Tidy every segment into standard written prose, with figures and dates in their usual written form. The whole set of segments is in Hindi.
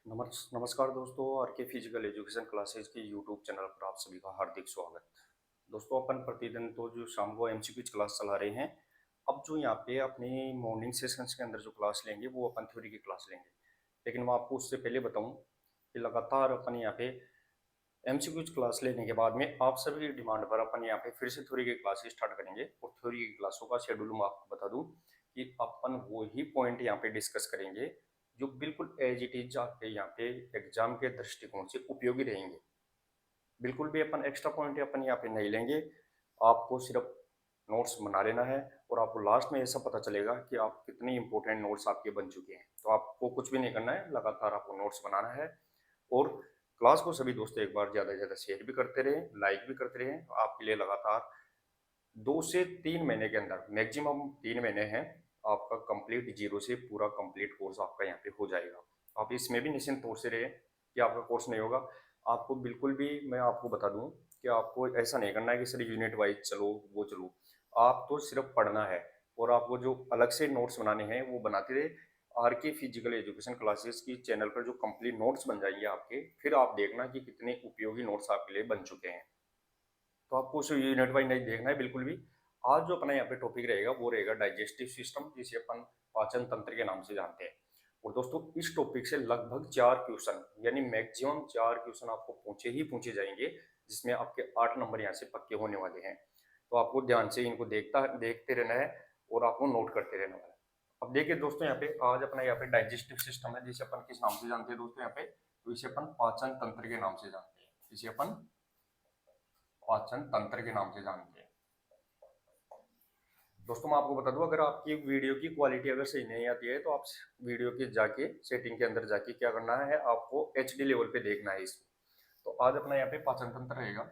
नमस्कार दोस्तों, आर के फिजिकल एजुकेशन क्लासेज के यूट्यूब चैनल पर आप सभी का हार्दिक स्वागत। दोस्तों, अपन प्रतिदिन तो जो शाम को एमसीक्यूज क्लास चला रहे हैं। अब जो यहाँ पे अपने मॉर्निंग सेशंस के अंदर जो क्लास लेंगे वो अपन थ्योरी की क्लास लेंगे। लेकिन मैं आपको उससे पहले बताऊं कि लगातार अपन यहाँ पे एमसीक्यूज क्लास लेने के बाद में आप सभी की डिमांड पर अपन यहाँ पे फिर से थ्योरी की क्लासेस स्टार्ट करेंगे। और थ्योरी की क्लासों का शेड्यूल मैं आपको बता दूं कि अपन वो ही पॉइंट यहाँ पे डिस्कस करेंगे जो बिल्कुल एज इट इज आपके यहाँ पे एग्जाम के दृष्टिकोण से उपयोगी रहेंगे। बिल्कुल भी अपन एक्स्ट्रा पॉइंट अपन यहाँ पे नहीं लेंगे। आपको सिर्फ नोट्स बना लेना है और आपको लास्ट में ऐसा पता चलेगा कि आप कितने इंपॉर्टेंट नोट्स आपके बन चुके हैं। तो आपको कुछ भी नहीं करना है, लगातार आपको नोट्स बनाना है। और क्लास को सभी दोस्त एक बार ज़्यादा से ज़्यादा शेयर भी करते रहे, लाइक भी करते रहे। आपके लिए लगातार 2 से 3 महीने के अंदर, मैक्सिमम 3 महीने हैं, आपका कंप्लीट जीरो से पूरा कंप्लीट कोर्स आपका यहाँ पे हो जाएगा। आप इसमें भी निश्चिंत तौर से रहे कि आपका कोर्स नहीं होगा। आपको बिल्कुल भी मैं आपको बता दूं कि आपको ऐसा नहीं करना है कि सर यूनिट वाइज चलो वो चलो। आप तो सिर्फ पढ़ना है और आपको जो अलग से नोट्स बनाने हैं वो बनाते रहे। आर के फिजिकल एजुकेशन क्लासेस की चैनल पर जो कंप्लीट नोट्स बन जाएंगे आपके, फिर आप देखना कि कितने उपयोगी नोट्स आपके लिए बन चुके हैं। तो आपको उसे यूनिट वाइज नहीं देखना है बिल्कुल भी। आज जो अपना यहाँ पे टॉपिक रहेगा वो रहेगा डाइजेस्टिव सिस्टम, जिसे अपन पाचन तंत्र के नाम से जानते हैं। और दोस्तों, इस टॉपिक से लगभग 4 क्वेश्चन, यानी मैक्सिमम 4 क्वेश्चन आपको पूछे ही पूछे जाएंगे, जिसमें आपके 8 नंबर यहाँ से पक्के होने वाले हैं। तो आपको ध्यान से इनको देखते रहना है और आपको नोट करते रहना है। अब देखिए दोस्तों, यहाँ पे आज अपना यहाँ पे डाइजेस्टिव सिस्टम है, जिसे अपन किस नाम से जानते हैं दोस्तों यहाँ पे? तो इसे अपन पाचन तंत्र के नाम से जानते हैं। इसे अपन पाचन तंत्र के नाम से जानते हैं। दोस्तों, मैं आपको बता दूं, अगर आपकी वीडियो की क्वालिटी अगर सही नहीं आती है तो आप वीडियो के जाके सेटिंग के अंदर जाके क्या करना है, आपको एचडी लेवल पे देखना है इसको। तो आज अपना यहाँ पे पाचन तंत्र रहेगा।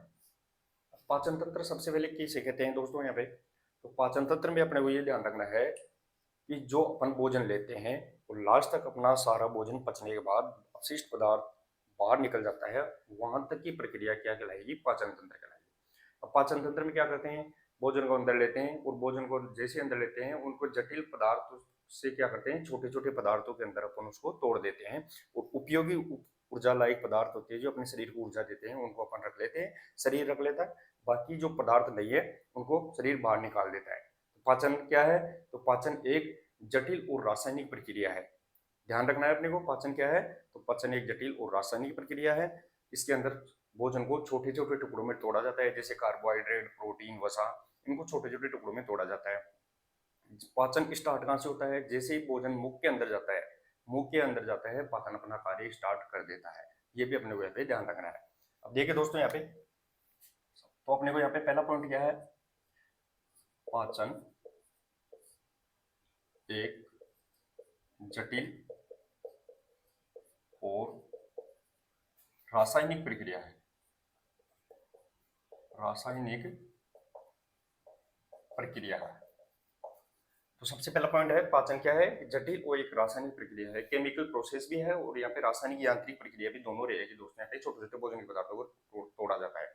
पाचन तंत्र सबसे पहले किसे कहते हैं दोस्तों यहाँ पे? तो पाचन तंत्र में अपने को ये ध्यान रखना है कि जो अपन भोजन लेते हैं और लास्ट तक अपना सारा भोजन पचने के बाद अपशिष्ट पदार्थ बाहर निकल जाता है, वहां तक की प्रक्रिया क्या कहलाएगी? पाचन तंत्र कहलाएगी। अब पाचन तंत्र में क्या करते हैं? भोजन को अंदर लेते हैं और भोजन को जैसे अंदर लेते हैं उनको जटिल पदार्थ से क्या करते हैं, छोटे छोटे पदार्थों के अंदर अपन उसको तोड़ देते हैं। और उपयोगी ऊर्जा लायक पदार्थ होते हैं जो अपने शरीर को ऊर्जा देते हैं, उनको अपन रख लेते हैं, शरीर रख लेता है। बाकी जो पदार्थ नहीं है उनको शरीर बाहर निकाल देता है। तो पाचन क्या है? तो पाचन एक जटिल और रासायनिक प्रक्रिया है। ध्यान रखना है अपने को, पाचन क्या है? तो पाचन एक जटिल और रासायनिक प्रक्रिया है। इसके अंदर भोजन को छोटे छोटे टुकड़ों में तोड़ा जाता है, जैसे कार्बोहाइड्रेट, प्रोटीन, वसा, इनको छोटे छोटे टुकड़ों में तोड़ा जाता है। पाचन स्टार्ट कहाँ से होता है? जैसे ही भोजन मुख के अंदर जाता है, मुंह के अंदर जाता है, पाचन अपना कार्य स्टार्ट कर देता है। ये भी अपने को यहाँ पे ध्यान रखना है। अब देखिए दोस्तों यहाँ पे, तो अपने को यहाँ पे पहला पॉइंट क्या है? पाचन एक जटिल और रासायनिक प्रक्रिया है। रासायनिक प्रक्रिया है। तो सबसे पहला पॉइंट है, पाचन क्या है? जटिल और एक रासायनिक प्रक्रिया है। केमिकल प्रोसेस भी है और यहाँ पे रासायनिक यांत्रिक प्रक्रिया भी दोनों रहेगी दोस्तों। यहाँ पे छोटे छोटे भोजन के पदार्थों को तोड़ा जाता है।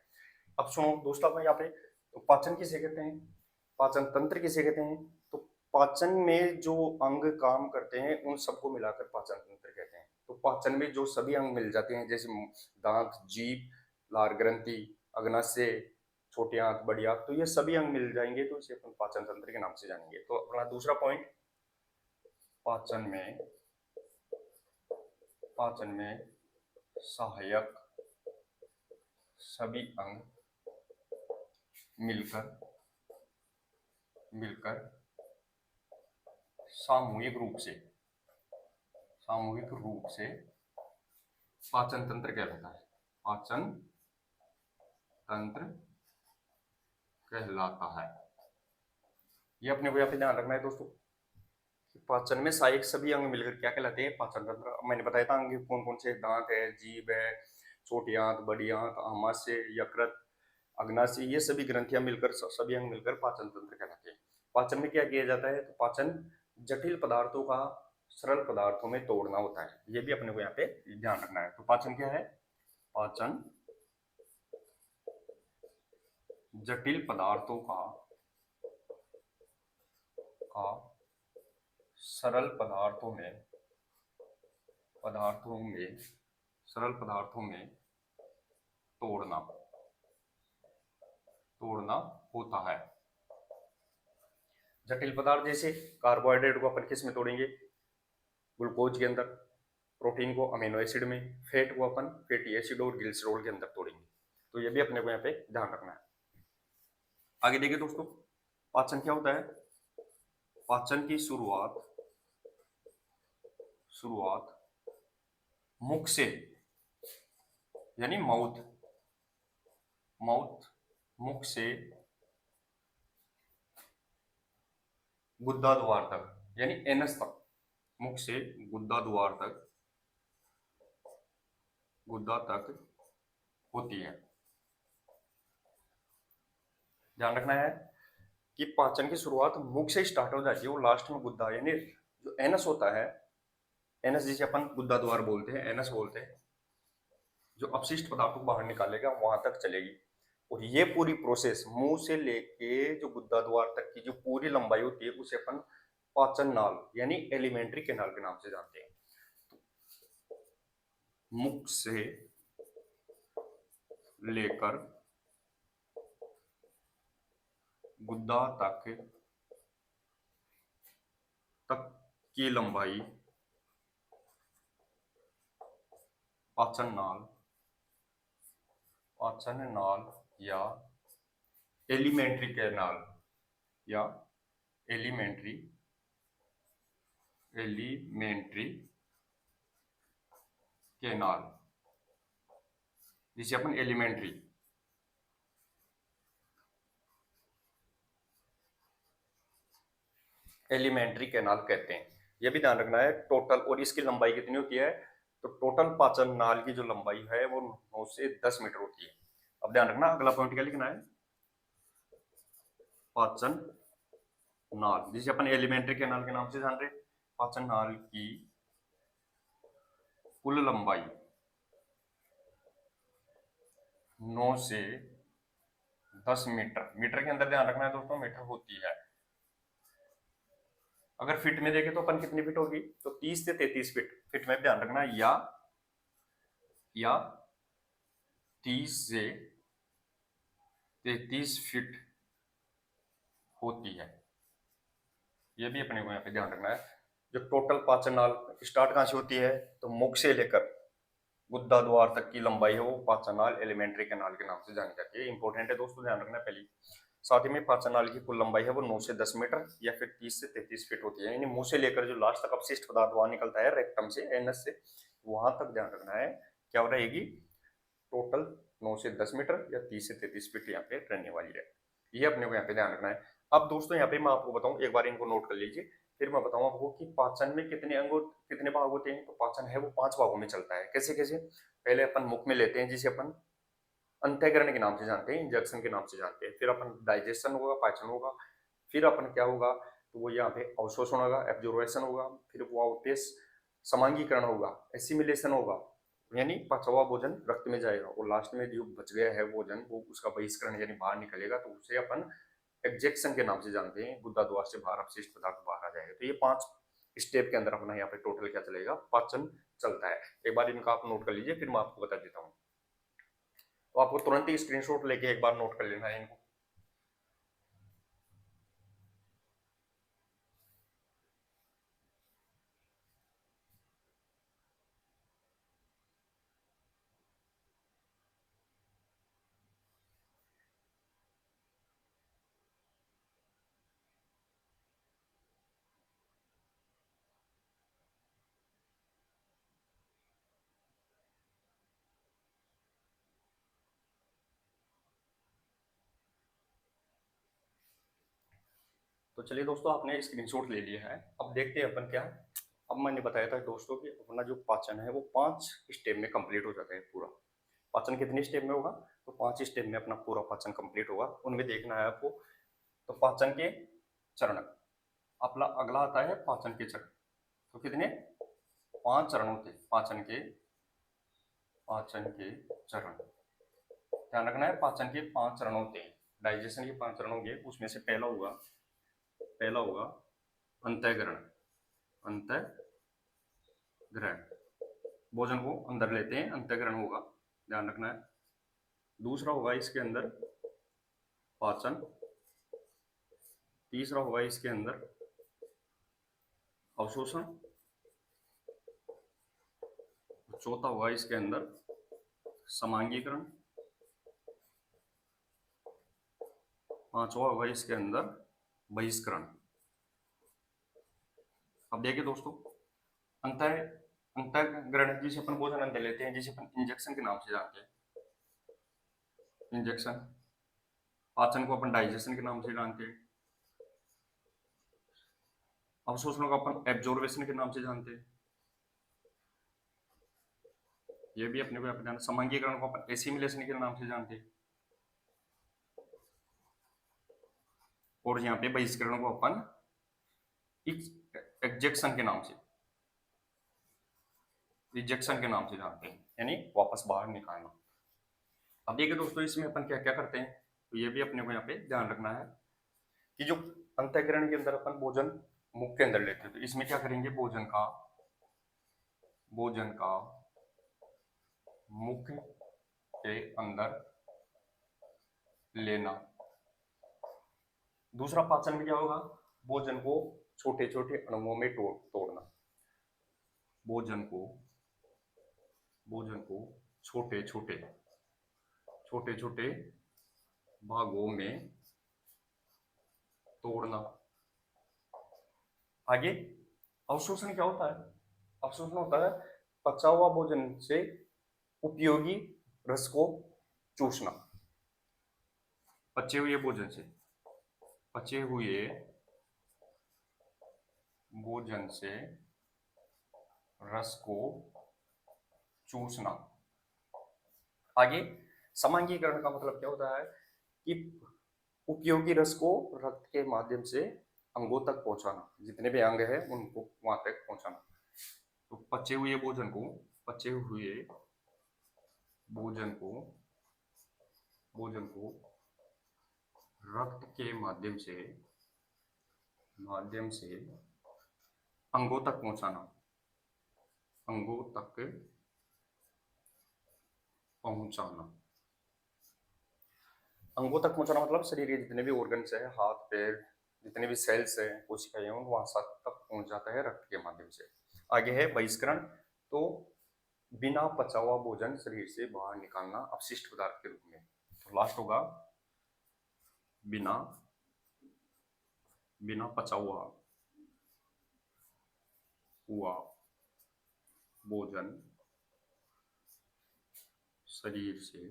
अब सुनो दोस्तों, अपने यहाँ पे तो पाचन किसे कहते हैं? पाचन तंत्र किसे कहते हैं? तो पाचन में जो अंग काम करते हैं उन सबको मिलाकर पाचन तंत्र कहते हैं। तो पाचन में जो सभी अंग मिल जाते हैं, जैसे दांत, जीभ, लार ग्रंथि, अग्नाशय, छोटी आंत, बड़ी आंत, तो ये सभी अंग मिल जाएंगे, तो इसे अपन पाचन तंत्र के नाम से जानेंगे। तो अपना दूसरा पॉइंट, पाचन में पाचन में सहायक सभी अंग मिलकर मिलकर सामूहिक रूप से पाचन तंत्र कहलाता है। पाचन तंत्र कहलाता है। ये अपने को यहाँ पे ध्यान रखना है दोस्तों। पाचन में सहायक सभी अंग मिलकर क्या कहलाते हैं? पाचन तंत्र। मैंने बताया था अंग कौन कौन से, दांत है, जीभ है, छोटी आंत, बड़ी आंत, आमाशय, यकृत, अग्नाशय, ये सभी ग्रंथियां मिलकर, सभी अंग मिलकर पाचन तंत्र कहलाते हैं। पाचन में क्या किया जाता है? तो पाचन जटिल पदार्थों का सरल पदार्थों में तोड़ना होता है। ये भी अपने को यहाँ पे ध्यान रखना है। तो पाचन क्या है? पाचन जटिल पदार्थों का सरल पदार्थों में पदार्थों में, सरल पदार्थों में तोड़ना तोड़ना होता है। जटिल पदार्थ जैसे कार्बोहाइड्रेट को अपन किस में तोड़ेंगे, ग्लूकोज के अंदर, प्रोटीन को अमीनो एसिड में, फैट को अपन फैटी एसिड और ग्लिसरॉल के अंदर तोड़ेंगे। तो ये भी अपने को यहाँ पे ध्यान रखना है। आगे देखिए दोस्तों, पाचन क्या होता है। पाचन की शुरुआत मुख से, यानी माउथ मुख से गुद्दा द्वार तक, यानी एनस तक, मुख से गुद्दा द्वार तक, गुद्दा तक होती है। ध्यान रखना है कि पाचन की शुरुआत मुख से स्टार्ट हो जाती है और लास्ट में गुद्दा, यानी जो एनस होता है, एनस जिसे अपन गुद्दा द्वार बोलते हैं, एनस बोलते हैं, जो अपशिष्ट पदार्थों को बाहर निकालेगा वहां तक चलेगी। और ये पूरी प्रोसेस मुंह से लेके जो गुद्दा द्वार तक की जो पूरी लंबाई होती है उसे अपन पाचन नाल यानी एलिमेंट्री कैनाल के नाम से जानते हैं। मुख से लेकर गुद्दा तक की लंबाई पाचन नाल या एलिमेंट्री कैनाल या एलिमेंट्री कैनाल, जिसे अपन एलिमेंट्री कैनाल कहते हैं। यह भी ध्यान रखना है टोटल, और इसकी लंबाई कितनी होती है, तो टोटल पाचन नाल की जो लंबाई है वो 9 से 10 मीटर होती है। अब ध्यान रखना, अगला पॉइंट क्या लिखना है, पाचन नाल, जिसे अपन एलिमेंट्री कैनाल के नाम से जान रहे हैं। पाचन नाल की कुल लंबाई 9 से 10 मीटर, मीटर के अंदर ध्यान रखना है दोस्तों, मीटर होती है। अगर फीट में देखें तो अपन कितनी फीट होगी, तो 30 से 33 फीट, फीट में ध्यान रखना, या 30 से 33 फीट होती है। ये भी अपने को यहाँ पे ध्यान रखना है। जो टोटल पाचन नाल स्टार्ट कहाँ से होती है, तो मुख से लेकर गुद्दा द्वार तक की लंबाई है वो पाचन नाल एलिमेंट्री कैनाल के नाम से जानी जाती है। इंपॉर्टेंट है दोस्तों, ध्यान रखना पहले। साथ ही में पाचन नाल की कुल लंबाई है वो 9 से 10 मीटर या फिर 30 से 33 फीट होती है, यानी मुंह से लेकर जो लास्ट तक अपशिष्ट पदार्थ वहां निकलता है रेक्टम से, एनस से, वहां तक ध्यान रखना है क्या रहेगी, टोटल 9 से 10 मीटर या 30 से 33 फीट यहाँ पे रहने वाली है। ये अपने को यहाँ पे ध्यान रखना है। अब दोस्तों यहाँ पे मैं आपको बताऊं, एक बार इनको नोट कर लीजिए, फिर मैं बताऊं आपको कि पाचन में कितने अंग, कितने भाग होते हैं। तो पाचन है वो 5 भागों में चलता है। कैसे कैसे, पहले अपन मुख में लेते हैं जिसे अपन अंत्यग्रहण के नाम से जानते हैं, इंजेक्शन के नाम से जानते हैं। फिर अपन डाइजेशन होगा, पाचन होगा। फिर अपन क्या होगा, तो वो यहाँ पे अवशोषण होगा, एब्जॉर्प्शन होगा। फिर वो वापस समांगीकरण होगा, एसिमिलेशन होगा, यानी पचा हुआ भोजन रक्त में जाएगा, और लास्ट में जो बच गया है भोजन वो उसका बहिष्करण यानी बाहर निकलेगा, तो उसे अपन एग्जेक्शन के नाम से जानते हैं। गुद्दा द्वार से बाहर अपशिष्ट पदार्थ बाहर आ जाएगा। तो ये 5 स्टेप के अंदर अपना यहाँ पे टोटल क्या चलेगा, पाचन चलता है। एक बार इनका आप नोट कर लीजिए, फिर मैं आपको बता देता हूँ। तो आपको तुरंत ही स्क्रीनशॉट लेके एक बार नोट कर लेना है इनको। तो चलिए दोस्तों, आपने स्क्रीनशॉट ले लिया है। अब देखते हैं अपन क्या। अब मैंने बताया था दोस्तों कि अपना जो पाचन है वो 5 स्टेप में कंप्लीट हो जाता है पूरा। पाचन कितने स्टेप में होगा, तो 5 स्टेप में अपना पूरा पाचन कंप्लीट होगा। उनमें देखना है आपको। तो पाचन के चरण, अपना अगला आता है पाचन के चरण। तो कितने, 5 चरण होते हैं पाचन के चरण। ध्यान रखना है, पाचन के 5 चरण होते हैं। डाइजेशन के 5 चरण होंगे, उसमें से पहला होगा अंतःग्रहण। भोजन को अंदर लेते हैं, अंतःकरण होगा, ध्यान रखना है। दूसरा होगा इसके अंदर पाचन, तीसरा होगा इसके अंदर अवशोषण, चौथा होगा इसके अंदर समांगीकरण, पांचवा होगा इसके अंदर बहिष्करण। अब देखिए दोस्तों, अंतःग्रहण जिसे अपन भोजन अंदर लेते हैं, जिसे अपन इंजेक्शन के नाम से जानते हैं, इंजेक्शन। पाचन को अपन डाइजेशन के नाम से जानते हैं, अवशोषण को अपन एब्जॉर्वेशन के नाम से जानते हैं, ये भी अपने को यहाँ पे जानना। समांगीकरण को अपन एसिमिलेशन के नाम से जानते हैं, और यहाँ पे बहिष्करण को अपन एग्जेक्शन के नाम से, रिजेक्शन के नाम से जानते हैं, यानी वापस बाहर निकालना। अब देखिए दोस्तों, इसमें अपन क्या क्या करते हैं, तो ये भी अपने को यहाँ पे ध्यान रखना है कि जो अंतःकरण के अंदर अपन भोजन मुख के अंदर लेते हैं, तो इसमें क्या करेंगे, भोजन का मुख के अंदर लेना। दूसरा पाचन में क्या होगा, भोजन को छोटे छोटे अणुओं में तोड़ना, भोजन को छोटे छोटे भागों में तोड़ना। आगे अवशोषण क्या होता है, अवशोषण होता है पचा हुआ भोजन से उपयोगी रस को चूसना। पचे हुए भोजन से रस को चूसना। आगे समांगीकरण का मतलब क्या होता है कि उपयोगी रस को रक्त के माध्यम से अंगों तक पहुंचाना, जितने भी अंग है उनको वहां तक पहुंचाना। तो पचे हुए भोजन को रक्त के माध्यम से अंगों तक पहुंचाना, अंगों तक पहुंचाना मतलब शरीर के जितने भी ऑर्गन्स है, हाथ पैर, जितने भी सेल्स है, कोशिकाएं, वहां तक पहुंच जाता है रक्त के माध्यम से। आगे है बहिष्करण, तो बिना पचा हुआ भोजन शरीर से बाहर निकालना अपशिष्ट पदार्थ के रूप में। तो लास्ट होगा बिना पचा हुआ भोजन शरीर से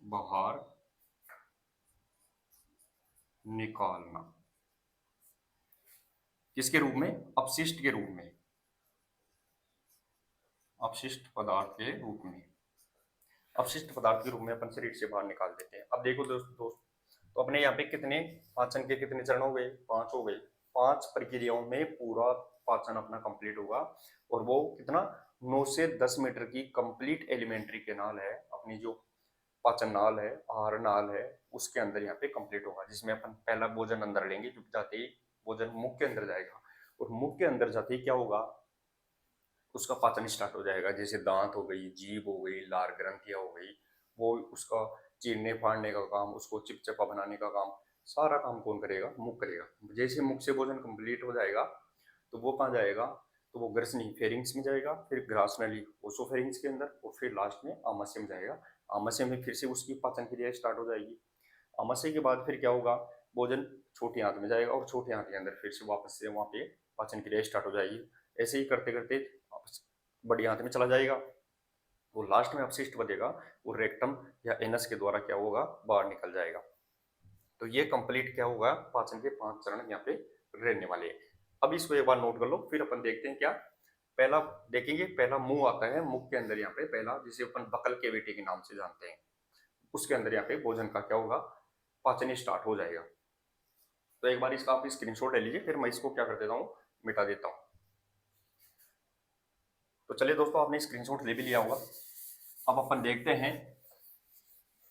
बाहर निकालना। किसके रूप में, अपशिष्ट के रूप में, अपशिष्ट पदार्थ के रूप में अपन शरीर से बाहर निकाल देते हैं। अब देखो दोस्त, तो अपने यहाँ पे कितने पाचन के कितने चरण हो गए, 5 हो गए। 5 प्रक्रियाओं में पूरा पाचन अपना कंप्लीट होगा, और वो कितना 9 से 10 मीटर की कंप्लीट एलिमेंट्री कैनाल है, अपनी जो पाचन नाल है, आहार नाल है, उसके अंदर यहाँ पे कंप्लीट होगा, जिसमें अपन पहला भोजन अंदर लेंगे, जो जाते ही भोजन मुख के अंदर जाएगा, और मुख के अंदर जाते ही क्या होगा, उसका पाचन स्टार्ट हो जाएगा। जैसे दांत हो गई, जीभ हो गई, लार ग्रंथियां हो गई, वो उसका चीरने फाड़ने का काम, उसको चिपचिपा बनाने का काम, सारा काम कौन करेगा, मुख करेगा। जैसे मुख से भोजन कंप्लीट हो जाएगा, तो वो कहाँ जाएगा, तो वो ग्रसनी फेरिंग्स में जाएगा, फिर ग्रास नली ओसोफेरिंग्स के अंदर, और फिर लास्ट में आमाशय में जाएगा। आमाशय में फिर से उसकी पाचन क्रिया स्टार्ट हो जाएगी। आमाशय के बाद फिर क्या होगा, भोजन छोटी आंत में जाएगा, और छोटी आंत के अंदर फिर से वापस से वहाँ पे पाचन क्रिया स्टार्ट हो जाएगी। ऐसे ही करते करते बड़ी आंत में चला जाएगा, वो लास्ट में अपशिष्ट बचेगा, वो रेक्टम या एनस के द्वारा क्या होगा, बाहर निकल जाएगा। तो ये कंप्लीट क्या होगा, पाचन के 5 चरण यहाँ पे रहने वाले हैं। अब इसको एक बार नोट कर लो, फिर अपन देखते हैं क्या। पहला देखेंगे, पहला मुंह आता है, मुंह के अंदर यहाँ पे पहला, जिसे अपन बकल केविटी के नाम से जानते हैं, उसके अंदर यहाँ पे भोजन का क्या होगा, पाचन स्टार्ट हो जाएगा। तो एक बार इसका आप स्क्रीनशॉट ले लीजिए, फिर मैं इसको क्या कर देता हूँ, मिटा देता हूँ। तो चलिए दोस्तों, आपने स्क्रीनशॉट ले भी लिया होगा। अब अपन देखते हैं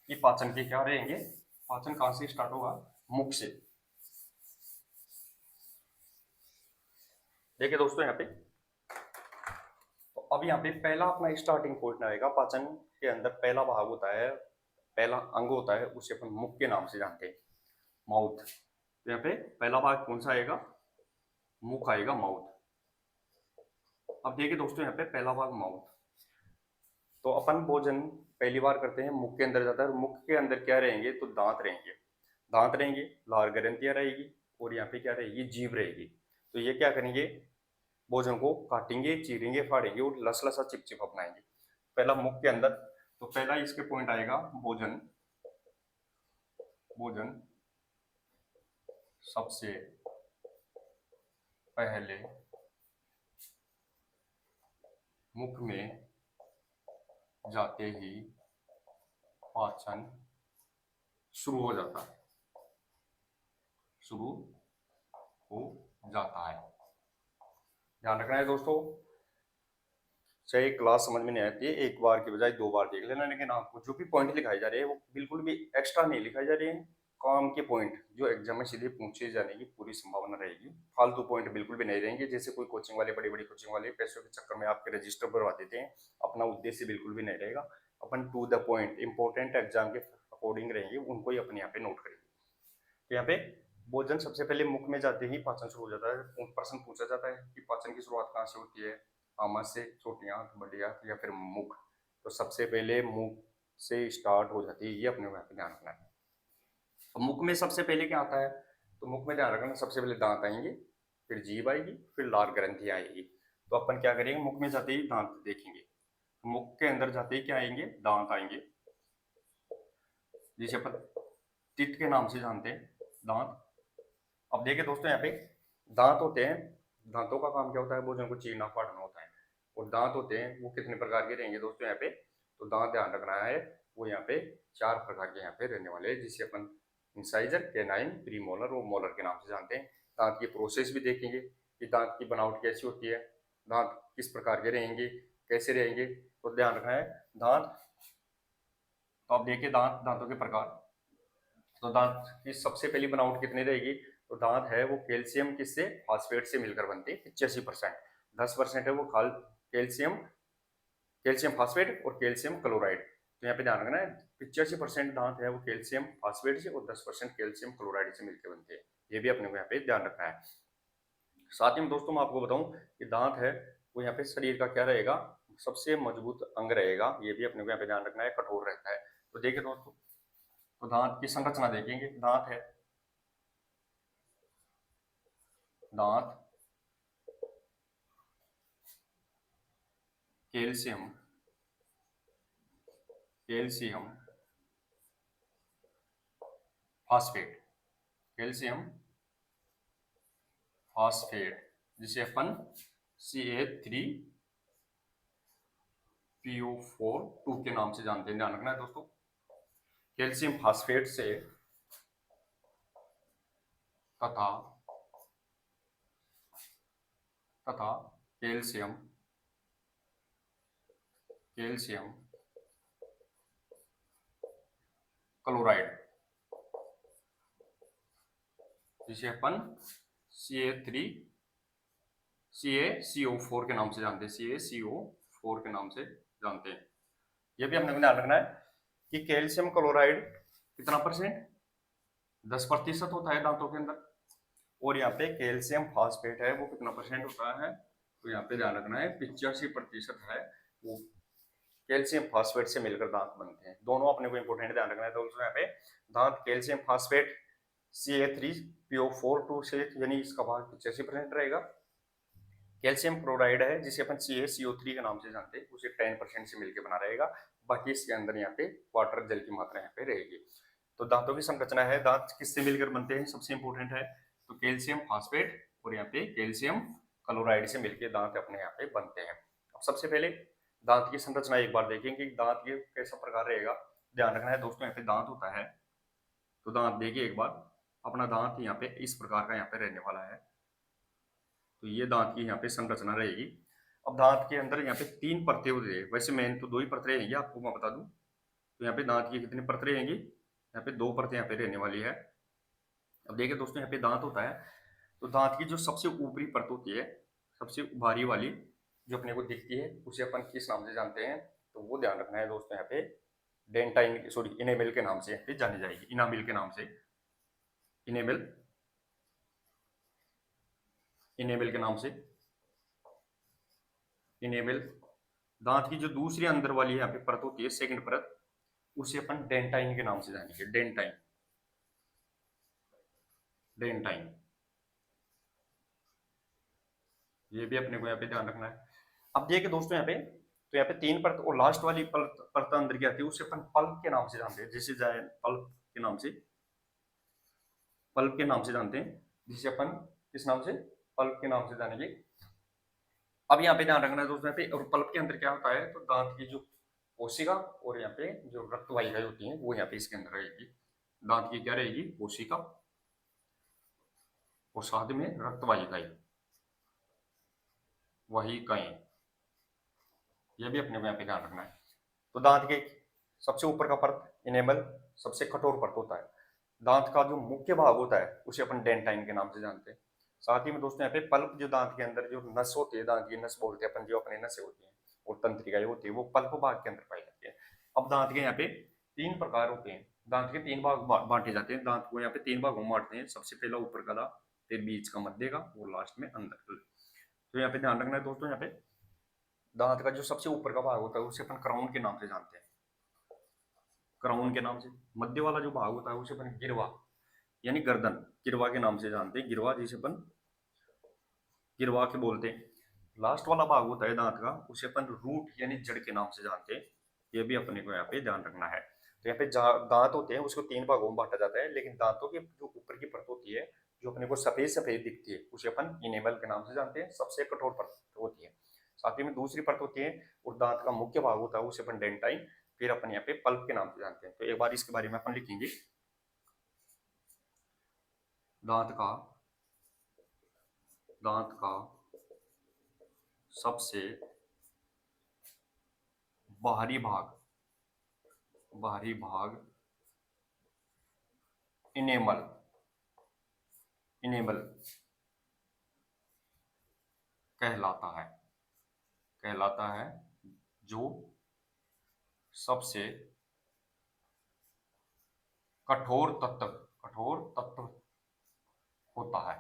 कि पाचन के क्या रहेंगे, पाचन कहाँ से स्टार्ट होगा, मुख से। देखिए दोस्तों यहाँ पे, तो अब यहाँ पे पहला अपना स्टार्टिंग पॉइंट आएगा। पाचन के अंदर पहला भाग होता है, पहला अंग होता है, उसे अपन मुख के नाम से जानते हैं, माउथ। तो यहाँ पे पहला भाग कौन सा आएगा? मुख आएगा, माउथ। अब देखिए दोस्तों यहाँ पे पहला भाग माउथ। तो अपन भोजन पहली बार करते हैं, मुख के अंदर जाता है, और मुख के अंदर क्या रहेंगे? तो दांत रहेंगे। दांत रहेंगे, लार ग्रंथियां रहेगी, और यहाँ पे क्या रहेगी? जीभ रहेगी। तो ये क्या करेंगे? भोजन को काटेंगे, चीरेंगे, फाड़ेंगे और लसलसा चिपचिप अपनाएंगे। पहला मुख के अंदर, तो पहला इसके पॉइंट आएगा भोजन। भोजन सबसे पहले मुख में जाते ही पाचन शुरू हो जाता है, शुरू हो जाता है। ध्यान रखना है दोस्तों, चाहे क्लास समझ में नहीं आती है, एक बार की बजाय 2 बार देख लेना, लेकिन आपको जो भी पॉइंट लिखाए जा रहे हैं वो बिल्कुल भी एक्स्ट्रा नहीं लिखाए जा रहे हैं। काम के पॉइंट जो एग्जाम में सीधे पूछे जाने की पूरी संभावना रहेगी। फालतू पॉइंट बिल्कुल भी नहीं रहेंगे, जैसे कोई कोचिंग वाले, बड़ी बड़ी कोचिंग वाले पैसों के चक्कर में आपके रजिस्टर भरवा देते हैं। अपना उद्देश्य बिल्कुल भी नहीं रहेगा। अपन to the point, important exam के अकॉर्डिंग रहेंगे, उनको ही अपने यहाँ पे नोट करेंगे। तो यहाँ पे भोजन सबसे पहले मुख में जाते ही पाचन शुरू हो जाता है। प्रश्न पूछा जाता है कि पाचन की शुरुआत कहाँ से होती है? आमाशय से, छोटी आंत, बड़ी आंत, या फिर मुख? तो सबसे पहले मुख से स्टार्ट हो जाती है, ये अपने को यहाँ पे ध्यान रखना है। तो मुख में सबसे पहले क्या आता है? तो मुख में ध्यान रखना, सबसे पहले दांत आएंगे, फिर जीभ आएगी, फिर लार ग्रंथि आएगी। तो अपन क्या करेंगे? मुख में जाते ही दांत देखेंगे। मुख के अंदर जाते ही क्या आएंगे? दांत आएंगे, जिसे अपन टीथ के नाम से जानते हैं, दांत। अब देखिए दोस्तों यहाँ पे दांत होते हैं, दांतों का काम क्या होता है? भोजन को चीरना फाड़ना होता है। और दांत होते हैं वो कितने प्रकार के रहेंगे दोस्तों यहाँ पे? तो दांत ध्यान रखना है, वो यहाँ पे 4 प्रकार के यहाँ पे रहने वाले हैं, जिसे अपन इंसाइजर, कैनाइन, प्रीमोलर और मोलर के नाम से जानते हैं। दांत की प्रोसेस भी देखेंगे कि दांत की बनावट कैसी होती है, दांत किस प्रकार के रहेंगे, कैसे रहेंगे। तो ध्यान रखना है दांत। तो आप देखिए दांतों के प्रकार। तो दांत की सबसे पहली बनावट कितनी रहेगी? तो दांत है वो कैल्शियम किससे? फास्फेट से मिलकर बनते हैं 85%। 10% है वो खाल कैल्शियम, कैल्शियम फास्फेट और कैल्शियम क्लोराइड। तो यहाँ पे ध्यान रखना है 85% दांत है वो कैल्शियम फास्फेट से और 10% कैल्शियम क्लोराइड से मिलकर बनते हैं। ये भी अपने को यहाँ पे ध्यान रखना है। साथ ही में दोस्तों मैं आपको बताऊं कि दांत है वो यहाँ पे शरीर का क्या रहेगा? सबसे मजबूत अंग रहेगा। ये भी अपने को यहाँ पे ध्यान रखना है, कठोर रहता है। तो देखिए दोस्तों, तो दांत की संरचना देखेंगे। दांत है, दांत calcium, calcium phosphate, calcium phosphate, जिसे अपन CA3PO4 के नाम से जानते हैं। ध्यान रखना है दोस्तों, कैल्शियम फास्फेट से तथा तथा कैल्शियम, कैल्शियम क्लोराइड, जिसे अपन CaCO4 के नाम से जानते हैं, CaCO4 के नाम से जानते हैं। यह भी हमने ध्यान रखना है कि कैल्शियम क्लोराइड कितना परसेंट? 10% होता है दांतों के अंदर। और यहाँ पे कैल्शियम फास्फेट है वो कितना परसेंट होता है? तो यहाँ पे ध्यान रखना है 85% है वो कैल्शियम फास्फेट से मिलकर दांत बनते हैं। दोनों अपने को इंपोर्टेंट ध्यान रखना है दोस्तों। यहाँ पे दांत कैल्शियम फास्फेट CA3PO4 से, यानी इसका भाग 85% रहेगा। कैल्शियम क्लोराइड है जिसे अपन CaCO3 के नाम से जानते हैं, उसे 10% से मिलकर बना रहेगा। बाकी इसके अंदर यहाँ पे वाटर, जल की मात्रा यहाँ पे रहेगी। तो दांतों की संरचना है, दांत किससे मिलकर बनते हैं? सबसे इंपॉर्टेंट है तो कैल्शियम फास्फेट और यहाँ पे कैल्शियम क्लोराइड से मिलकर दांत अपने यहाँ पे बनते हैं। अब सबसे पहले दांत की संरचना एक बार देखेंगे, दांत ये कैसा प्रकार रहेगा। ध्यान रखना है दोस्तों, यहाँ पे दांत होता है, तो दांत देखिए एक बार, अपना दांत यहाँ पे इस प्रकार का यहाँ पे रहने वाला है। तो ये दांत की यहाँ पे संरचना रहेगी। अब दांत के अंदर यहाँ पे 3 परतें होती है, वैसे मेन तो 2 ही परतें रहेंगी, आपको मैं बता दूं। तो यहाँ पे दांत की कितनी परतें रहेंगी? यहाँ पे 2 परतें यहाँ पे रहने वाली है। अब देखिए दोस्तों, यहाँ पे दांत होता है, तो दांत की जो सबसे ऊपरी परत होती है, सबसे भारी वाली जो अपने को दिखती है उसे अपन किस नाम से जानते हैं, तो वो ध्यान रखना है दोस्तों। यहाँ पे डेंटाइन सॉरी इनेमल के नाम से यहाँ पे जानी जाएगी, इनामिल के नाम से, इनेमल, इनेमल के नाम से, इनेमल। दांत की जो दूसरी अंदर वाली यहाँ पे परत होती है, सेकंड परत, उसे अपन डेंटाइन के नाम से जानेंगे, डेंटाइन, डेंटाइन। ये भी अपने को यहाँ पे ध्यान रखना है। अब देखिए दोस्तों यहाँ पे, तो यहाँ पे तीन परत और लास्ट वाली परत परत अंदर की आती है, उसे अपन पल्प के नाम से जानते हैं, जिसे जाए पल्प के नाम से, पल्प के नाम से जानते हैं, जिसे अपन किस नाम से, पल्प के नाम से जानेंगे। अब यहाँ पे ध्यान रखना है दोस्तों, यहाँ पे और पल्प के अंदर क्या होता है, तो दांत की जो कोशिका और यहाँ पे जो रक्त वाहिकाएं होती हैं वो यहाँ पे इसके अंदर रहेगी। दांत की क्या रहेगी, कोशिका, और साथ में रक्त वाहिकाएं, वाहिकाएं, ये भी अपने को यहाँ पे ध्यान रखना है। तो दांत के सबसे ऊपर का परत इनेमल सबसे कठोर परत होता है। दांत का जो मुख्य भाग होता है उसे अपन डेंटाइन के नाम से जानते हैं। साथ ही में दोस्तों यहाँ पे पल्प, जो दांत के अंदर जो नस होती है, दांत की नस बोलते हैं अपन, जो अपने नसें होती हैं और तंत्रिकाएं होती है, वो पल्प भाग के अंदर पाई जाती है। अब दांत के यहाँ पे तीन प्रकार होते हैं, दांत के तीन भाग बांटे जाते हैं। दांत को यहाँ पे तीन भागों में बांटते हैं, सबसे पहला ऊपर का दांत, फिर बीच का, मध्य का, और लास्ट में अंदर। तो यहाँ पे ध्यान रखना है दोस्तों, यहाँ पे दांत का जो सबसे ऊपर का भाग होता है उसे अपन क्राउन के नाम से जानते हैं, क्राउन के नाम से। मध्य वाला जो भाग होता है उसे अपन गिरवा यानी गर्दन, गिरवा के नाम से जानते हैं, गिरवा, जिसे अपन गिरवा के बोलते हैं। लास्ट वाला भाग होता है दांत का, उसे अपन रूट यानी जड़ के नाम से जानते हैं। ये भी अपने को यहाँ पे ध्यान रखना है। तो यहाँ पे दांत होते हैं उसको तीन भागों में बांटा जाता है, लेकिन दांतों की जो ऊपर की परत होती है, जो अपने को सफेद सफेद दिखती है, उसे अपन इनेमल के नाम से जानते हैं, सबसे कठोर परत होती है। साथ ही में दूसरी परत होती है और दांत का मुख्य भाग होता है, उसे अपन डेंटाइन, फिर अपन यहाँ पे पल्प के नाम से जानते हैं। तो एक बार इसके बारे में अपन लिखेंगे, दांत का, दांत का सबसे बाहरी भाग, बाहरी भाग इनेमल, इनेमल कहलाता है, कहलाता है, जो सबसे कठोर तत्व, कठोर तत्व होता है।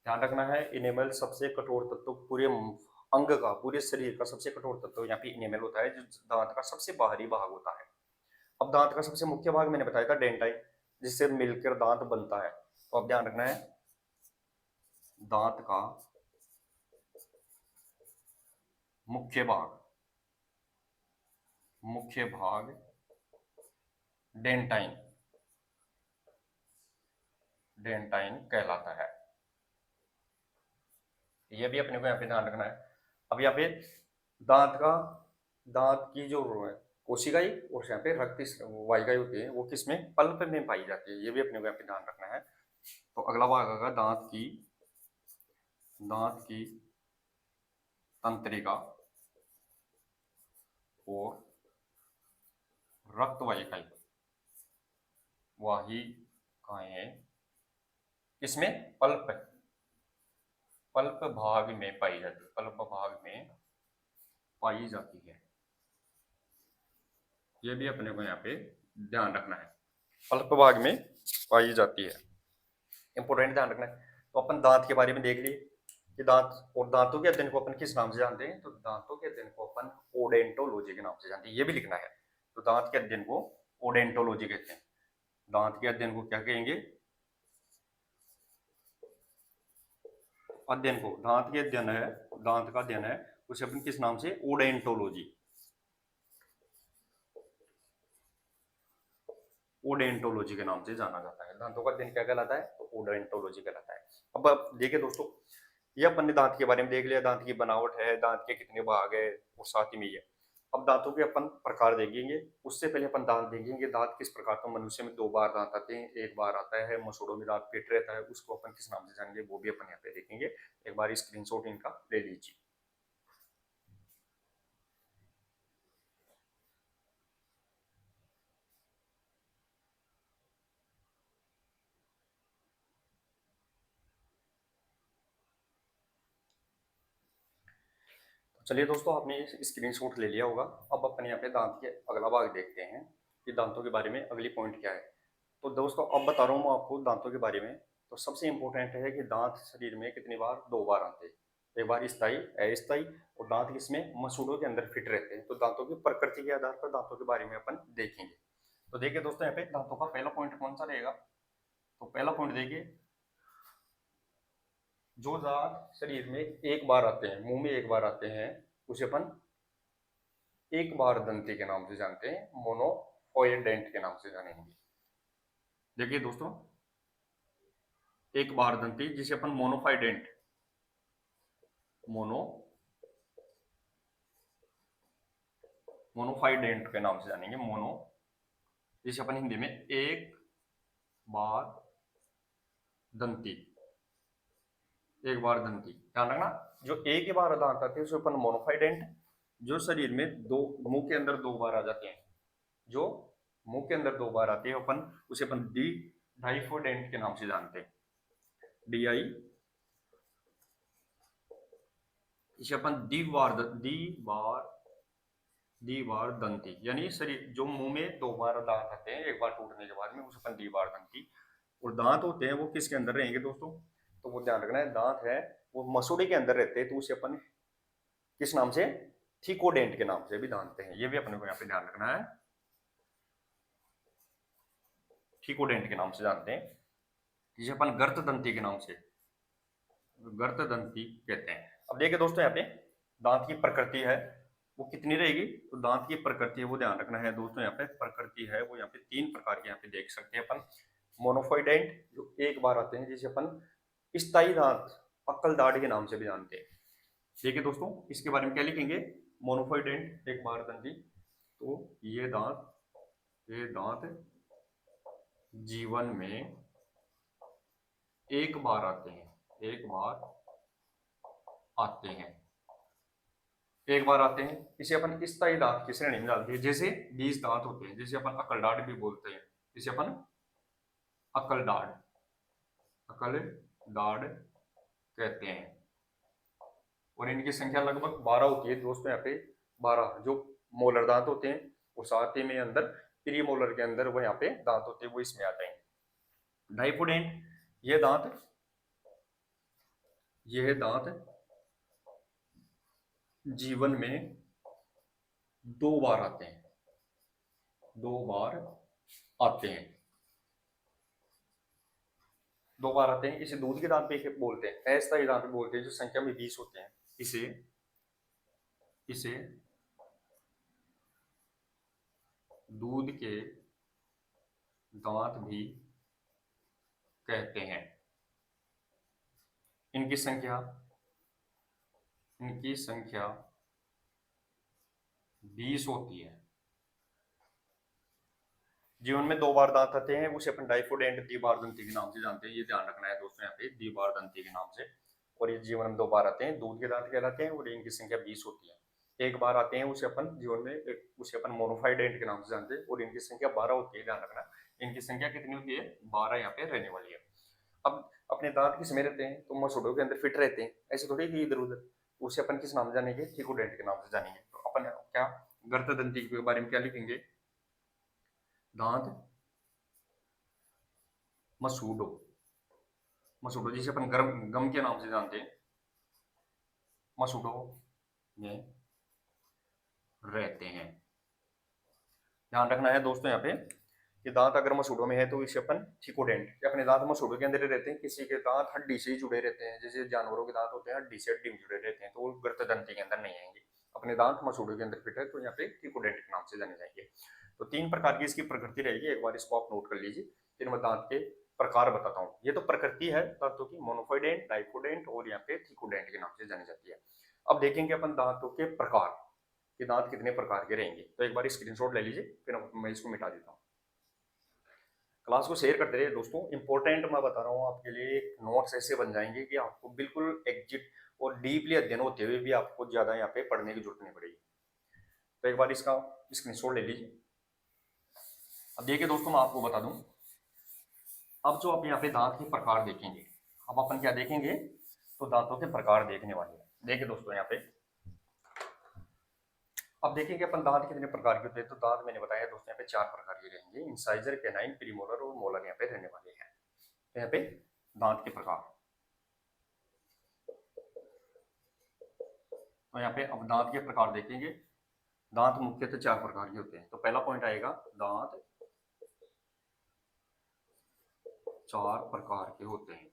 ध्यान रखना है, इनेमल सबसे कठोर तत्व, पूरे अंग का, पूरे शरीर का सबसे कठोर तत्व यहाँ पे इनेमल होता है, जो दांत का सबसे बाहरी भाग होता है। अब दांत का सबसे मुख्य भाग मैंने बताया था डेंटाइन, जिससे मिलकर दांत बनता है। तो अब ध्यान रखना है, दांत का मुख्य भाग, मुख्य भाग डेंटाइन, डेंटाइन कहलाता है। ये भी अपने को यहाँ पे ध्यान रखना है। अब यहाँ पे दांत का, दांत की जो कोशिकाएं और यहाँ पे रक्त वाहिकाएं होती है, वो किसमें, पल्प में पाई जाती है। ये भी अपने को यहाँ पे ध्यान रखना है। तो अगला भाग आएगा दांत की, दांत की तंत्रिका और रक्त वाहिकाएं, वाहिकाएं किसमें, पल्प, पल्प भाग में पाई जाती है, पल्प भाग में पाई जाती है। ये भी अपने को यहाँ पे ध्यान रखना है, पल्प भाग में पाई जाती है, इंपोर्टेंट ध्यान रखना है। तो अपन दांत के बारे में देख लिए कि दांत और दांतों के अध्ययन को अपन किस नाम से जानते हैं, तो दांतों के अध्ययन को अपन ओडेंटोलॉजी के नाम से जानते हैं। ये भी लिखना है। तो दांत के अध्ययन को ओडेंटोलॉजी कहते हैं। दांत के अध्ययन को क्या कहेंगे, अध्ययन को, दांत के अध्ययन है, दांत का अध्ययन है, उसे अपन किस नाम से, ओडेंटोलॉजी, ओडेंटोलॉजी के नाम से जाना जाता है। दांतों का अध्ययन क्या कहलाता है, तो ओडेंटोलॉजी कहलाता है। अब देखिए दोस्तों, ये अपन ने दांत के बारे में देख लिया, दांत की बनावट है, दांत के कितने भाग है, और साथ ही में ये। अब दांतों के अपन प्रकार देखेंगे, उससे पहले अपन दांत देखेंगे, दांत किस प्रकार, तो मनुष्य में दो बार दांत आते हैं, एक बार आता है मसूड़ों में दांत पेट रहता है, उसको अपन किस नाम से जानेंगे, वो भी अपन यहाँ पे देखेंगे। एक बार स्क्रीनशॉट इनका ले लीजिए। चलिए दोस्तों, आपने स्क्रीनशॉट ले लिया होगा। अब अपन यहाँ पे दांत के अगला भाग देखते हैं कि दांतों के बारे में अगली पॉइंट क्या है। तो दोस्तों अब बता रहा हूँ मैं आपको दांतों के बारे में। तो सबसे इम्पोर्टेंट है कि दांत शरीर में कितनी बार, 2 बार आते हैं। एक बार स्थायी, अस्थायी, और दांत किसमें, मसूड़ों के अंदर फिट रहते हैं। तो दांतों की प्रकृति के आधार पर दांतों के बारे में अपन देखेंगे। तो देखिए दोस्तों, यहाँ पे दांतों का पहला पॉइंट कौन सा रहेगा। तो पहला पॉइंट देखिए, जो दांत शरीर में एक बार आते हैं, मुंह में एक बार आते हैं, उसे अपन एक बार दंती के नाम से जानते हैं, मोनोफॉयडेंट के नाम से जानेंगे। देखिए दोस्तों, एक बार दंती जिसे अपन मोनो मोनोफाइडेंट के नाम से जानेंगे। जिसे अपन हिंदी में एक बार दंती, एक बार दंती ध्यान रखना। जो एक ही बार दांत आते हैं उसे अपन मोनोफाइडेंट, जो शरीर में दो, मुंह के अंदर 2 बार आ जाते हैं, जो मुंह के अंदर 2 बार आते हैं अपन, उसे अपन डाइफोडेंट के नाम से जानते हैं। इसे अपन द्विबार दंती, यानी शरीर जो मुंह में 2 बार दांत आते हैं एक बार टूटने के बाद में, उसे अपन द्विबार दंती। और दांत होते हैं वो किसके अंदर रहेंगे दोस्तों, तो वो ध्यान रखना है, दांत है वो मसूड़े के अंदर रहते हैं, तो उसे अपन किस नाम से, थिकोडेंट के नाम से भी जानते हैं। ये भी अपने को यहाँ पे ध्यान रखना है, थिकोडेंट के नाम से जानते हैं, जिसे अपन गर्त दंती के नाम से, गर्त दंती कहते हैं। अब देखिए दोस्तों, यहाँ पे दांत की प्रकृति है वो कितनी रहेगी, तो दांत की प्रकृति है वो ध्यान रखना है दोस्तों। यहाँ पे प्रकृति है वो यहाँ पे 3 प्रकार की यहाँ पे देख सकते हैं अपन। मोनोफोइडेंट जो एक बार आते हैं, जिसे अपन स्थायी दांत, पक्कल दाढ़ के नाम से भी जानते हैं। देखिए दोस्तों, इसके बारे में क्या लिखेंगे, मोनोफोइडेंट एक बार दंती, तो ये दांत जीवन में एक बार आते हैं, एक बार आते हैं, एक बार आते हैं। इसे अपन स्थायी दांत की श्रेणी में डालते हैं। जैसे 20 दांत होते हैं, जिसे अपन अकल दाढ़ भी बोलते हैं, जिसे अपन अकल दाढ़ अकल दाढ़ कहते हैं। और इनकी संख्या लगभग 12 होती है दोस्तों। यहाँ पे 12 जो मोलर दांत होते हैं, वो साथ ही में अंदर प्री मोलर के अंदर वो यहाँ पे दांत होते हैं, वो इसमें आते हैं। डाइपोडेंट, ये दांत जीवन में 2 बार आते हैं, 2 बार आते हैं, 2 बार आते हैं। इसे दूध के दांत भी बोलते हैं, अस्थायी दांत भी बोलते हैं, जो संख्या में 20 होते हैं। इसे दूध के दांत भी कहते हैं। इनकी संख्या 20 होती है। जीवन में 2 बार दांत आते हैं, उसे अपन डाइफोडेंट द्विबार दंती के नाम से जानते हैं। ये ध्यान रखना है दोस्तों, यहाँ पे द्विबार दंती के नाम से। और ये जीवन में 2 बार आते हैं, दूध के दांत कहलाते हैं, और इनकी संख्या 20 होती है। एक बार आते हैं उसे अपन जीवन में उसे अपन मोनोफाइडेंट के नाम से जानते हैं, और इनकी संख्या 12 होती है। ध्यान रखना, इनकी संख्या कितनी होती है, 12 यहाँ पे रहने वाली है। अब अपने दांत किस में रहते हैं, तो मसूड़ों के अंदर फिट रहते हैं, ऐसे थोड़ी कि इधर उधर। उसे अपन किस नाम से जानेंगे, थिकोडेंट के नाम से जानेंगे। तो अपन क्या गर्त दंती के बारे में क्या लिखेंगे, दांत मसूड़ो जिसे अपन गम के नाम से जानते हैं, मसूड़ो में रहते हैं। ध्यान रखना है दोस्तों, यहाँ पे कि दांत अगर मसूड़ों में है तो इसे अपन थिकोडेंट, अपने दांत मसूड़ों के अंदर रहते हैं। किसी के दांत हड्डी से ही जुड़े रहते हैं, जैसे जानवरों के दांत होते हैं हड्डी से जुड़े रहते हैं, तो वो गर्त दंती के अंदर नहीं आएंगे। अपने दांत मसूड़ों के अंदर फिट है, तो यहाँ पे थिकोडेंट के नाम से जाने जाएंगे। तो 3 प्रकार की इसकी प्रकृति रहेगी, एक बार इसको आप नोट कर लीजिए। फिर मैं दांत के प्रकार बताता हूँ। ये तो प्रकृति है दांतों की, मोनोफोइडेंट, डाइफोडेंट और यहाँ पे थिकोडेंट के नाम से जानी जाती है। अब देखेंगे अपन दांतों के प्रकार कि दांत कितने प्रकार के रहेंगे। तो एक बार स्क्रीनशॉट ले लीजिए, फिर मैं इसको मिटा देता हूँ। क्लास को शेयर करते रहिए दोस्तों। इंपॉर्टेंट मैं बता रहा हूँ आपके लिए, नोट्स ऐसे बन जाएंगे कि आपको बिल्कुल एग्जिट और डीपली अध्ययन होते हुए भी आपको ज्यादा यहाँ पे पढ़ने की जरूरत नहीं पड़ेगी। तो एक बार इसका स्क्रीनशॉट ले लीजिए। अब देखिए दोस्तों, मैं आपको बता दूं, अब जो आप यहाँ पे दांत के प्रकार देखेंगे, अब अपन क्या देखेंगे, तो दांतों के प्रकार देखने वाले हैं। देखिए दोस्तों, यहाँ पे अब देखेंगे अपन दांत कितने प्रकार के होते हैं। तो दांत मैंने बताया दोस्तों यहाँ पे 4 प्रकार के रहेंगे, इंसाइजर, कैनाइन, प्रीमोलर और मोलर यहाँ पे रहने वाले हैं। तो यहाँ पे दांत के प्रकार, तो यहाँ पे अब दांत के प्रकार देखेंगे। दांत मुख्यतः 4 प्रकार के होते हैं। तो पहला पॉइंट आएगा, दांत 4 प्रकार के होते हैं।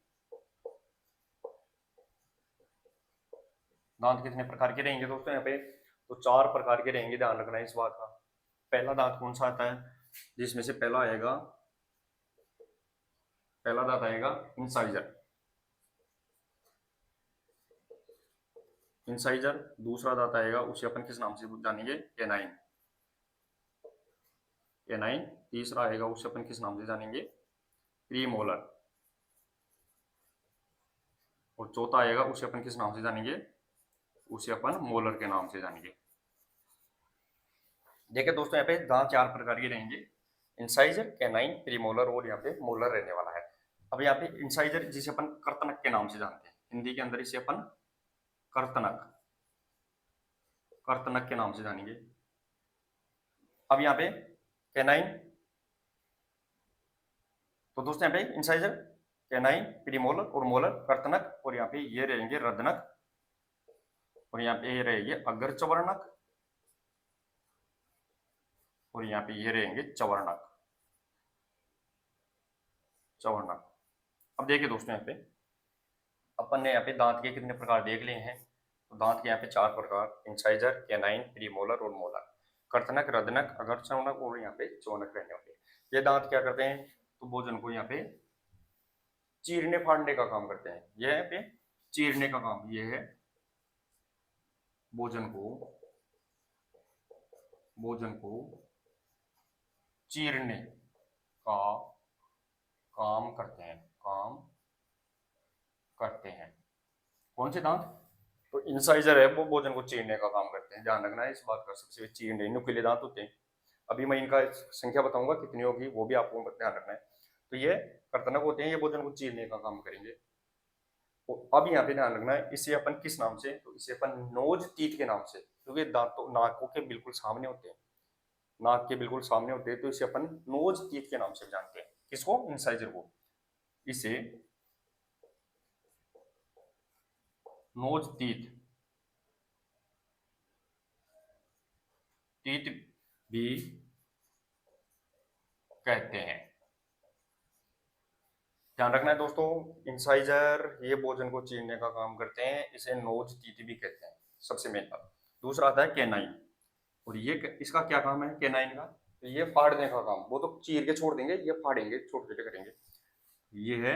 दांत कितने प्रकार के रहेंगे दोस्तों यहाँ पे, तो 4 प्रकार के रहेंगे, ध्यान रखना है इस बात का। पहला दांत कौन सा आता है, जिसमें से पहला दांत आएगा इंसाइजर। इंसाइजर। दूसरा दांत आएगा, उसे अपन किस नाम से जानेंगे, कैनाइन। कैनाइन। तीसरा आएगा, उसे अपन किस नाम से जानेंगे, प्रीमोलर। और चौथा आएगा, उसे अपन किस नाम से जानेंगे, उसे अपन मोलर के नाम से जानेंगे। देखिए दोस्तों यहाँ पे दांत 4 प्रकार के रहेंगे, इंसाइजर, कैनाइन, प्रीमोलर और यहाँ पे मोलर रहने वाला है। अब यहाँ पे इंसाइजर जिसे अपन कर्तनक के नाम से जानते हैं, हिंदी के अंदर इसे अपन कर्तनक कर्तनक के नाम से जानेंगे। अब यहाँ पे कैनाइन, तो दोस्तों यहाँ पे इंसाइजर, कैनाइन, प्रीमोलर और मोलर कर्तनक, और यहाँ पे ये रहेंगे रदनक, और यहाँ पे ये रहेंगे अग्र चवर्णक, और यहाँ पे ये रहेंगे चवर्णक। अब देखिए दोस्तों यहाँ पे अपन ने यहाँ पे दांत के कितने प्रकार देख लिए हैं। तो दांत के यहाँ पे 4 प्रकार, इंसाइजर, कैनाइन, प्रीमोलर और मोलर। कर्तनक, रदनक, अग्र चवर्णक और यहाँ पे चवर्णक रहने वाले। ये दांत क्या करते हैं, तो भोजन को यहाँ पे चीरने फाड़ने का काम करते हैं। यह यहाँ पे चीरने का काम, ये है भोजन को चीरने का काम करते हैं। कौन से दांत, तो इंसाइजर है वो भोजन को चीरने का काम करते हैं। ध्यान रखना है इस बात का, सबसे चीरने, नुकीले दांत होते हैं। अभी मैं इनका संख्या बताऊंगा कितनी होगी, वो भी आपको ध्यान रखना है। तो ये कर्तनक होते हैं, ये भोजन को चीरने का काम करेंगे। तो अब यहाँ पे ध्यान रखना है, इसे अपन किस नाम से, तो इसे अपन नोज टीथ के नाम से, क्योंकि दांतों नाकों के बिल्कुल सामने होते हैं, नाक के बिल्कुल सामने होते हैं, तो इसे अपन नोज टीथ के नाम से जानते हैं। किसको, इंसाइजर को। इसे नोज टीथ भी कहते हैं। ध्यान रखना है दोस्तों, इंसाइजर ये भोजन को चीरने का काम करते हैं, इसे नोज टीथ भी कहते हैं, सबसे मेन बात। दूसरा आता है कैनाइन, और ये इसका क्या काम है कैनाइन का, तो ये फाड़ने का काम, वो तो चीर के छोड़ देंगे, ये फाड़ेंगे, छोटे छोटे करेंगे। ये है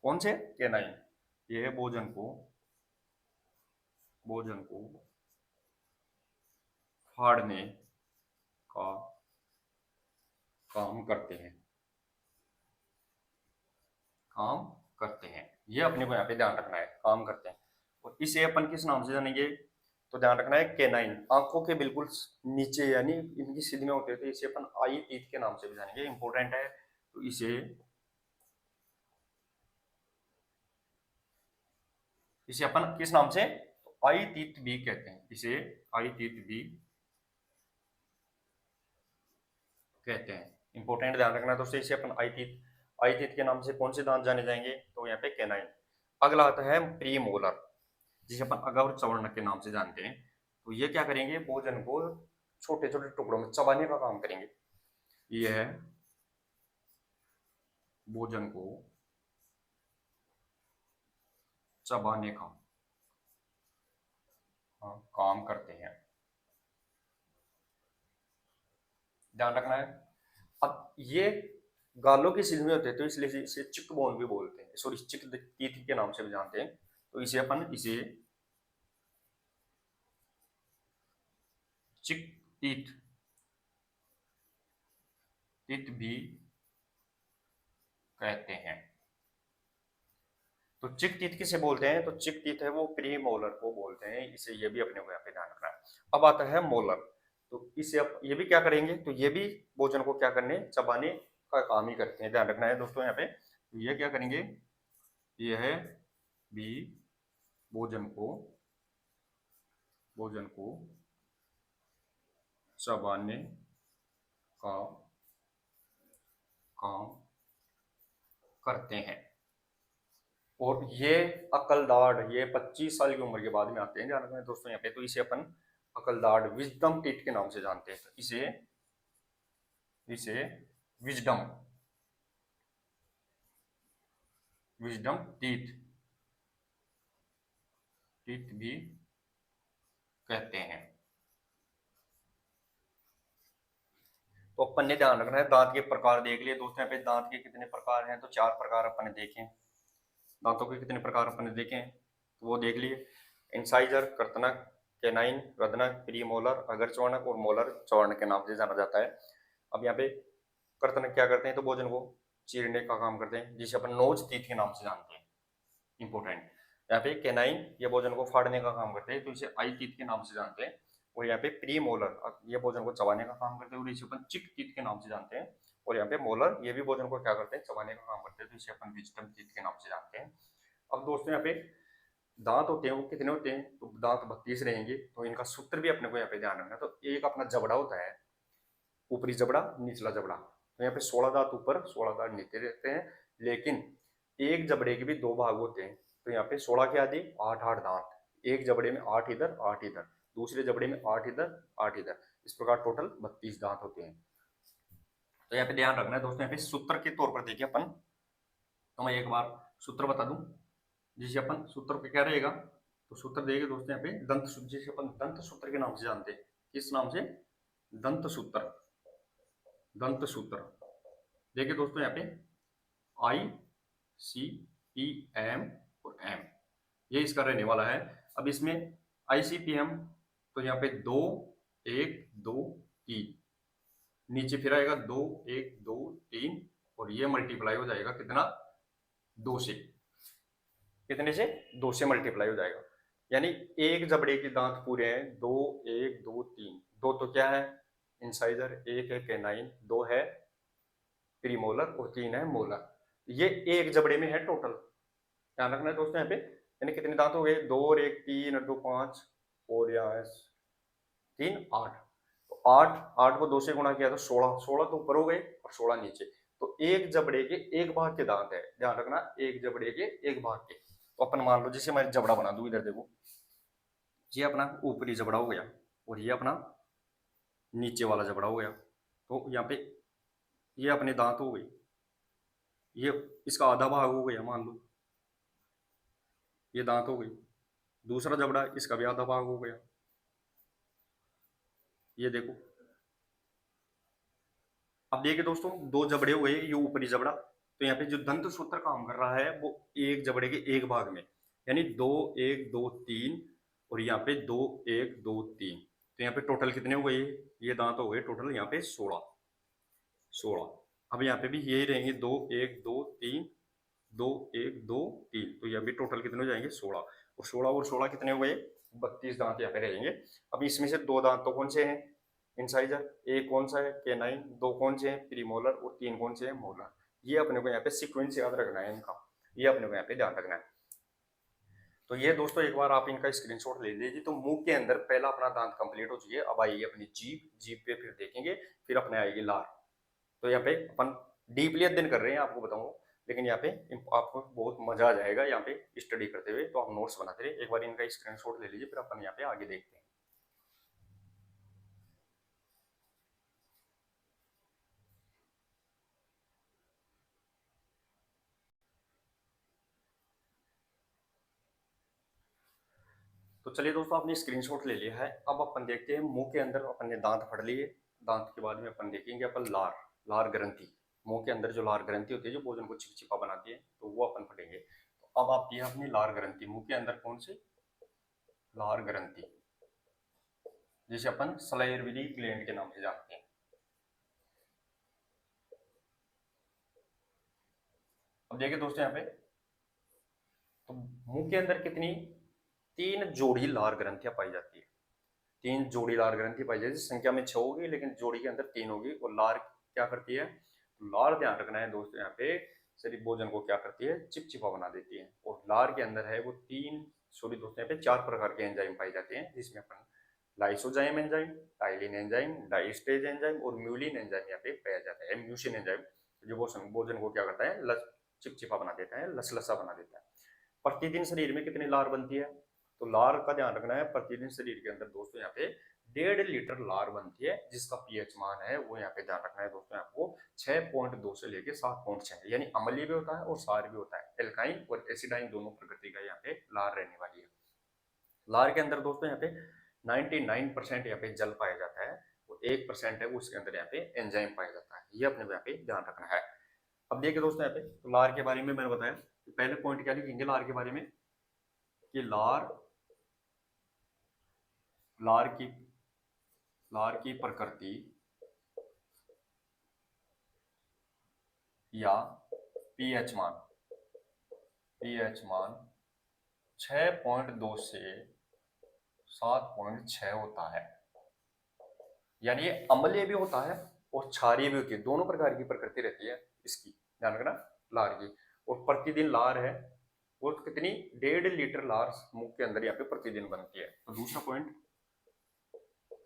कौन से, कैनाइन। ये है भोजन को फाड़ने का काम करते हैं। ये अपने को यहाँ पे ध्यान रखना है, काम करते हैं। और इसे अपन किस नाम से जानेंगे, तो ध्यान रखना है कैनाइन, आंखों के बिल्कुल नीचे यानी इनकी सीध में होते हैं, तो इसे अपन आई टीथ के नाम से भी जानेंगे, इंपॉर्टेंट है। तो इसे अपन किस नाम से, तो आई टीथ भी कहते हैं, इसे आई टीथ भी कहते हैं, इंपॉर्टेंट ध्यान रखना है दोस्तों। इसे अपन आई टीथ के नाम से कौन से दांत जाने जाएंगे, तो यहाँ पे कैनाइन। अगला आता है प्री मोलर, जिसे अपन अगौर चवर्णक के नाम से जानते हैं। तो ये क्या करेंगे, भोजन को छोटे छोटे टुकड़ों में चबाने का काम करेंगे। ये है भोजन को चबाने का काम करते हैं, ध्यान रखना है। अब ये गालों की सीध में होते हैं, तो इसलिए इसे चिक बोन भी बोलते हैं, सॉरी चिक टीथ के नाम से भी जानते हैं। तो इसे अपन चिक टीथ भी कहते हैं। तो चिक टीथ किसे बोलते हैं, तो चिक टीथ है वो प्री मोलर को बोलते हैं, इसे ये भी अपने को यहाँ पे ध्यान रखना है। अब आता है मोलर, तो इसे ये भी क्या करेंगे, तो ये भी भोजन को क्या करने, चबाने का काम ही करते हैं, ध्यान रखना है दोस्तों यहाँ पे। तो ये क्या करेंगे, ये है भी भोजन को चबाने का काम करते हैं। और ये अकलदाढ़, ये 25 साल की उम्र के बाद में आते हैं ध्यान रखना दोस्तों यहाँ पे। तो इसे अपन अकलदाढ़ विजडम टीथ के नाम से जानते हैं। तो इसे इसे विजडम विजडम टीथ टीथ भी कहते हैं। तो अपन ने ध्यान रखना है, दांत के प्रकार देख लिए दोस्तों यहाँ पे। दांत के कितने प्रकार हैं, तो 4 प्रकार अपन ने देखे। दांतों के कितने प्रकार अपन ने देखे हैं तो वो देख लिए। इंसाइजर, कर्तनक, कैनाइन, रदनक, प्रीमोलर, अग्रचर्णक और मोलर चौर्ण के नाम से जाना जाता है। अब यहाँ पे कर्तनक क्या करते हैं, तो भोजन को चीरने का काम करते हैं, जिसे अपन नोज टीथ के नाम से जानते हैं। इंपोर्टेंट। यहाँ पे कैनाइन ये भोजन को फाड़ने का काम करते हैं, तो इसे आई टीथ के नाम से जानते हैं। और यहाँ पे प्रीमोलर ये भोजन को चबाने का काम करते हैं, और इसे अपन चिक टीथ के नाम से जानते हैं। और यहाँ पे मोलर ये भी भोजन को क्या करते हैं, चबाने का काम करते हैं, तो इसे अपन विजडम टीथ के नाम से जानते हैं। अब दोस्तों यहाँ पे दांत होते हैं वो कितने होते हैं, तो दांत 32 रहेंगे। तो इनका सूत्र भी अपने को यहाँ पे ध्यान रखना है। तो एक अपना जबड़ा होता है, ऊपरी जबड़ा, निचला जबड़ा। तो यहाँ पे 16 दांत ऊपर, 16 दांत नीचे रहते हैं। लेकिन एक जबड़े के भी 2 भाग होते हैं। तो यहाँ पे 16 के आदि 8 दांत, एक जबड़े में 8 इधर 8 इधर, दूसरे जबड़े में 8 इधर 8 इधर, इस प्रकार टोटल 32 दांत होते हैं। तो यहाँ पे ध्यान रखना है दोस्तों। यहाँ पे सूत्र के तौर पर देखिए अपन, तो मैं एक बार सूत्र बता दूं, जिसे अपन सूत्र पे क्या रहेगा, तो सूत्र देंगे दोस्तों यहाँ पे दंत सूत्र, जिसे अपन दंत सूत्र के नाम से जानते हैं। किस नाम से, दंत सूत्र। दंत सूत्र देखिए दोस्तों यहाँ पे आई सी पी एम और एम, ये इसका रहने वाला है। अब इसमें आई सी पी एम, तो यहाँ पे 2 1 2 3, नीचे फिर आएगा 2 1 2 3, और ये मल्टीप्लाई हो जाएगा कितना, 2 से। कितने से, 2 से मल्टीप्लाई हो जाएगा। यानी एक जबड़े के दांत पूरे हैं 2 1 2 3। 2 तो क्या है, इंसाइजर, 1 है कैनाइन, 2 है प्रीमोलर और 3 है मोलर। ये एक जबड़े में है टोटल। ध्यान रखना है दोस्तों यहाँ पे। यानी कितने दांत हो गए, 2 और 1 3 और 2 5, और यहाँ 3 8। तो 8 8 को 2 से गुणा किया तो 16, 16 तो ऊपर हो गए और 16 नीचे। तो एक जबड़े के एक भाग के दांत है, ध्यान रखना, एक जबड़े के एक भाग के। तो अपन मान लो जैसे मैं जबड़ा बना दूं, इधर देखो, ये अपना ऊपरी जबड़ा हो गया और ये अपना नीचे वाला जबड़ा हो गया। तो यहाँ पे ये अपने दांत हो गए, ये इसका आधा भाग हो गया मान लो, ये दांत हो गई। दूसरा जबड़ा, इसका भी आधा भाग हो गया, ये देखो। अब देखिए दोस्तों, 2 जबड़े हुए, ये ऊपरी जबड़ा। तो यहाँ पे जो दंत सूत्र काम कर रहा है वो एक जबड़े के एक भाग में, यानी 2 1 2 3, और यहाँ पे 2 1 2 3। तो यहाँ पे टोटल कितने हो गए, ये दांत हो गए टोटल यहाँ पे 16 16। अब यहाँ पे भी यही रहेंगे 2 1 2 3 2 1 2 3। तो यहाँ पे टोटल कितने हो जाएंगे, 16। और 16 और 16 कितने हो गए, 32 दांत यहाँ पे रहेंगे। अब इसमें से 2 दांत तो कौन से हैं, इंसाइजर, एक कौन सा है कैनाइन, 2 कौन से हैं प्रीमोलर, और 3 कौन से हैं मोलर। ये अपने को यहाँ पे सीक्वेंस याद रखना है इनका, ये अपने को यहाँ पे ध्यान रखना है। तो ये दोस्तों एक बार आप इनका स्क्रीनशॉट ले लीजिए। तो मुंह के अंदर पहला अपना दांत कंप्लीट हो चुकी है। अब आइए अपनी जीभ, जीभ पे फिर देखेंगे, फिर अपने आएगी लार। तो यहाँ पे अपन डीपली अध्ययन कर रहे हैं, आपको बताऊंगा, लेकिन यहाँ पे आपको बहुत मजा आ जाएगा यहाँ पे स्टडी करते हुए। तो आप नोट्स बनाते रहिए, एक बार इनका स्क्रीनशॉट ले लीजिए, फिर अपन यहाँ पे आगे देखते हैं। तो चलिए दोस्तों, आपने स्क्रीनशॉट ले लिया है। अब अपन देखते हैं मुंह के अंदर अपन ने दांत फड़ लिए। दांत के बाद में अपन देखेंगे अपन लार, लार ग्रंथि। मुंह के अंदर जो लार ग्रंथि होती है, जो भोजन को चिपचिपा बनाती है, तो वो अपन फटेंगे। तो अब आती है अपनी लार ग्रंथि मुंह के अंदर, कौन सी, लार ग्रंथि, जिसे अपन सलाइवरी ग्लैंड के नाम से जानते हैं। अब देखिए दोस्तों यहाँ पे, तो मुंह के अंदर कितनी, 3 जोड़ी लार ग्रंथियां पाई जाती है। 3 जोड़ी लार ग्रंथि पाई जाती है। संख्या में 6 होगी, लेकिन जोड़ी के अंदर 3 होगी। और लार क्या करती है, लार ध्यान रखना है दोस्तों यहाँ पे, शरीर भोजन को क्या करती है, चिपचिपा बना देती है। और लार के अंदर है वो 3, सॉरी दोस्तों यहाँ पे 4 प्रकार के एंजाइम पाए जाते हैं, जिसमें अपन lysozyme enzyme, ptyalin enzyme, diastase enzyme और म्यूलिन एंजाइम यहाँ पे पाया जाता है। म्यूसिन एंजाइम जो भोजन को क्या करता है, चिपचिपा बना देता है, लसलसा बना देता है। प्रतिदिन शरीर में कितनी लार बनती है, तो लार का ध्यान रखना है। प्रतिदिन शरीर के अंदर दोस्तों यहाँ पे 1.5 लीटर लार बनती है, जिसका पीएच मान है वो यहाँ पे ध्यान रखना है दोस्तों आपको 6.2 से लेके 7.6, यानी अम्लीय भी होता है और सार भी होता है। एल्काइन और एसिडाइन दोनों प्रकृति का यहाँ पे लार रहने वाली है। लार के अंदर दोस्तों यहाँ पे 99% यहाँ पे जल पाया जाता है और 1% है वो उसके अंदर यहाँ पे एंजाइम पाया जाता है। ये अपने को यहाँ पे ध्यान रखना है। अब देखिए दोस्तों यहाँ पे तो लार के बारे में मैंने बताया, तो पहले पॉइंट क्या लिखेंगे लार के बारे में कि लार की प्रकृति या पीएच मान 6.2 से 7.6 होता है, यानी ये अम्लीय भी होता है और क्षारीय भी होती है, दोनों प्रकार की प्रकृति रहती है इसकी, ध्यान रखना लार की। और प्रतिदिन लार है वो कितनी, 1.5 लीटर लार मुख के अंदर यहाँ पे प्रतिदिन बनती है। तो दूसरा पॉइंट,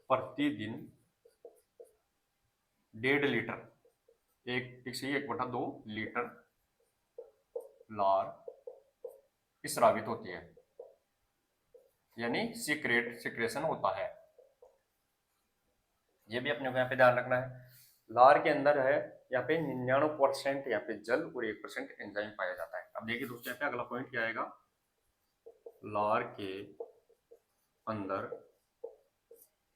प्रतिदिन 1.5 लीटर, 1/2 लीटर लार स्रावित होती है, यानी सिक्रेशन होता है। ये भी अपने को यहाँ पे ध्यान रखना है। लार के अंदर है यहाँ पे 99% यहाँ पे जल और 1% एंजाइम पाया जाता है। अब देखिए दोस्तों यहाँ पे अगला पॉइंट क्या आएगा, लार के अंदर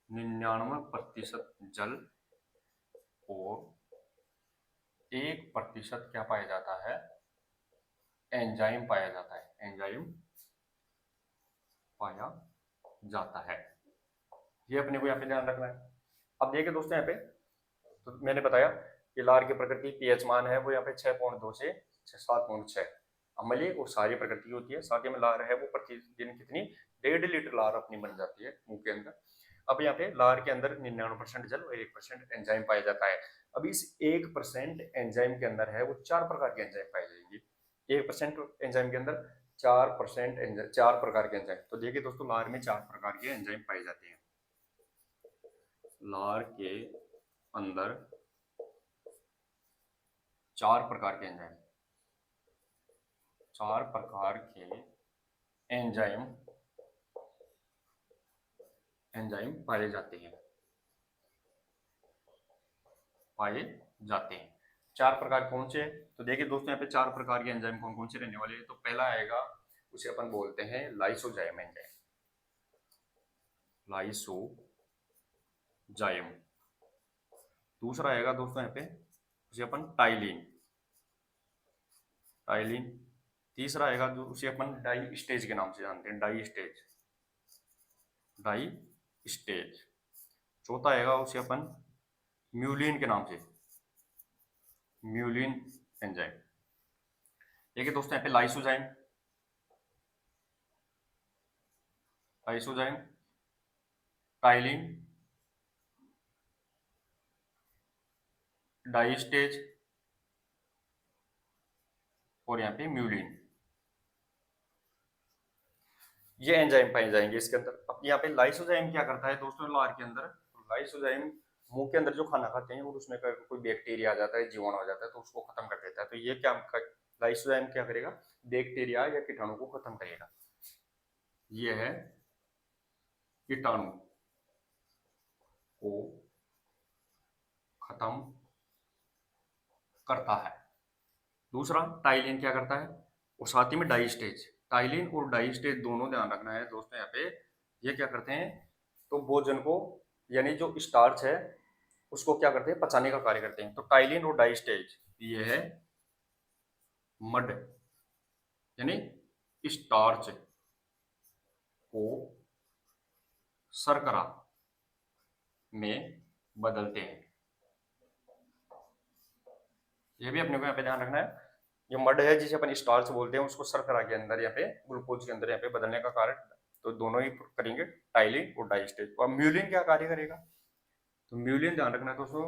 99% जल और 1% क्या पाया जाता है, एंजाइम पाया जाता है, एंजाइम पाया जाता है। ये अपने को यहाँ पे ध्यान रखना है। अब देखिए दोस्तों यहाँ पे तो मैंने बताया कि लार की प्रकृति पीएच मान है वो यहाँ पे 6.2 से 7.6 अम्लीय और सारी प्रकृति होती है। साथ ही में लार है वो प्रतिदिन कितनी, 1.5 लीटर लार अपनी बन जाती है मुंह के अंदर। अब यहाँ पे लार के अंदर 99% जल और 1% एंजाइम पाया जाता है। अब इस 1% एंजाइम के अंदर है वो 4 प्रकार के एंजाइम पाए जाएंगे। 1% एंजाइम के अंदर 4 प्रकार के एंजाइम। तो देखिए दोस्तों लार में 4 प्रकार के एंजाइम पाए जाते हैं। लार के अंदर 4 प्रकार के एंजाइम, 4 प्रकार के एंजाइम पाए जाते हैं, 4 प्रकार कौन से हैं? तो देखिए दोस्तों यहाँ पे 4 प्रकार के एंजाइम कौन कौन से रहने वाले हैं। तो पहला आएगा उसे अपन बोलते हैं लाइसोजाइम एंजाइम, लाइसोजाइम। दूसरा आएगा दोस्तों यहाँ पे उसे अपन टाइलिन, तीसरा आएगा जो उसे अपन डाई स्टेज के नाम से जानते हैं, डाई स्टेज। चौथा आएगा उसे अपन म्यूलिन के नाम से, म्यूलिन एंजाइम। देखिए दोस्तों यहाँ पे लाइसोजाइम, टाइलिन, डाई स्टेज और यहाँ पे म्यूलिन, ये एंजाइम पाए जाएंगे इसके अंदर। अब यहाँ पे लाइसोजाइम क्या करता है दोस्तों लार के अंदर, लाइसोजाइम मुंह के अंदर जो खाना खाते हैं और उसमें कोई बैक्टीरिया आ जाता है, जीवाणु आ जाता है तो उसको खत्म कर देता है। तो ये क्या लाइसोजाइम क्या करेगा, बैक्टीरिया या कीटाणु को खत्म करेगा। ये है कीटाणु को खत्म करता है। दूसरा टाइलिन क्या करता है, और साथ ही में डाइस्टेज, टाइलिन और डाइस्टेज दोनों ध्यान रखना है दोस्तों यहाँ पे। ये क्या करते हैं, तो भोजन को यानी जो स्टार्च है उसको क्या करते हैं, पचाने का कार्य करते हैं। तो टाइलिन और डाइस्टेज ये है मड, यानी स्टार्च को शर्करा में बदलते हैं। ये भी अपने को यहाँ पे ध्यान रखना है। जो मड है जिसे अपन स्टार्च बोलते हैं उसको शर्करा के अंदर यहाँ पे ग्लूकोज के अंदर यहाँ पे बदलने का कार्य तो दोनों ही करेंगे, टाइलिन और डाइस्टेज। और म्यूलिन क्या कार्य करेगा, तो म्यूलिन ध्यान रखना है दोस्तों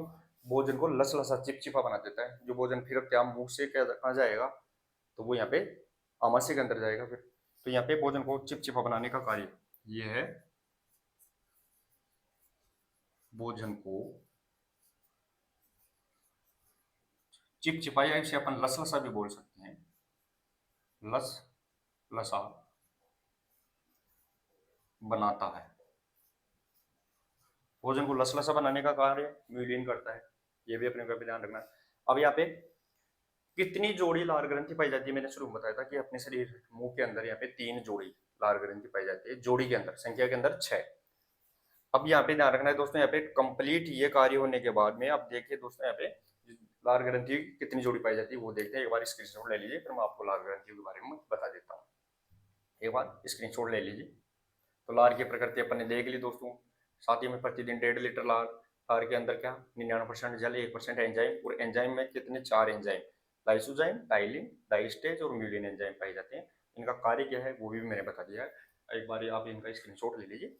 भोजन को लसलसा चिपचिपा बना देता है। जो भोजन फिर क्या मुंह से क्या कहाँ जाएगा, तो वो यहाँ पे आमाशय के अंदर जाएगा फिर। तो यहाँ पे भोजन को चिपचिपा बनाने का कार्य ये है भोजन को चिपचिपा, या इसे अपन लसलसा भी बोल सकते हैं, लस लसा बनाता है। भोजन को लसलसा बनाने का कार्य म्यूलिन करता है, ये भी अपने को ध्यान रखना है। अब यहाँ पे कितनी जोड़ी लार ग्रंथि पाई जाती है, मैंने शुरू में बताया था कि अपने शरीर मुंह के अंदर यहाँ पे 3 जोड़ी लार ग्रंथि पाई जाती है, जोड़ी के अंदर, संख्या के अंदर 6। अब यहाँ पे ध्यान रखना है दोस्तों, यहाँ पे कंप्लीट ये कार्य होने के बाद में अब देखिए दोस्तों, यहाँ पे लार ग्रंथि कितनी जोड़ी पाई जाती है वो देखते हैं। एक बार स्क्रीनशॉट ले लीजिए, फिर मैं आपको लार ग्रंथियों के बारे में बता देता हूँ। एक बार स्क्रीनशॉट ले लीजिए। तो लार की प्रकृति अपन ने देख ली दोस्तों, साथ ही में प्रतिदिन 1.5 लीटर लार, लार के अंदर क्या 99% जल, 1% एंजाइम, और एंजाइम में कितने 4 एंजाइम, लाइसोजाइम, टाइलिन, डाइस्टेज और म्यूलिन एंजाइम पाए जाते हैं। इनका कार्य क्या है वो भी मैंने बता दिया है, एक बार आप इनका स्क्रीनशॉट ले लीजिए।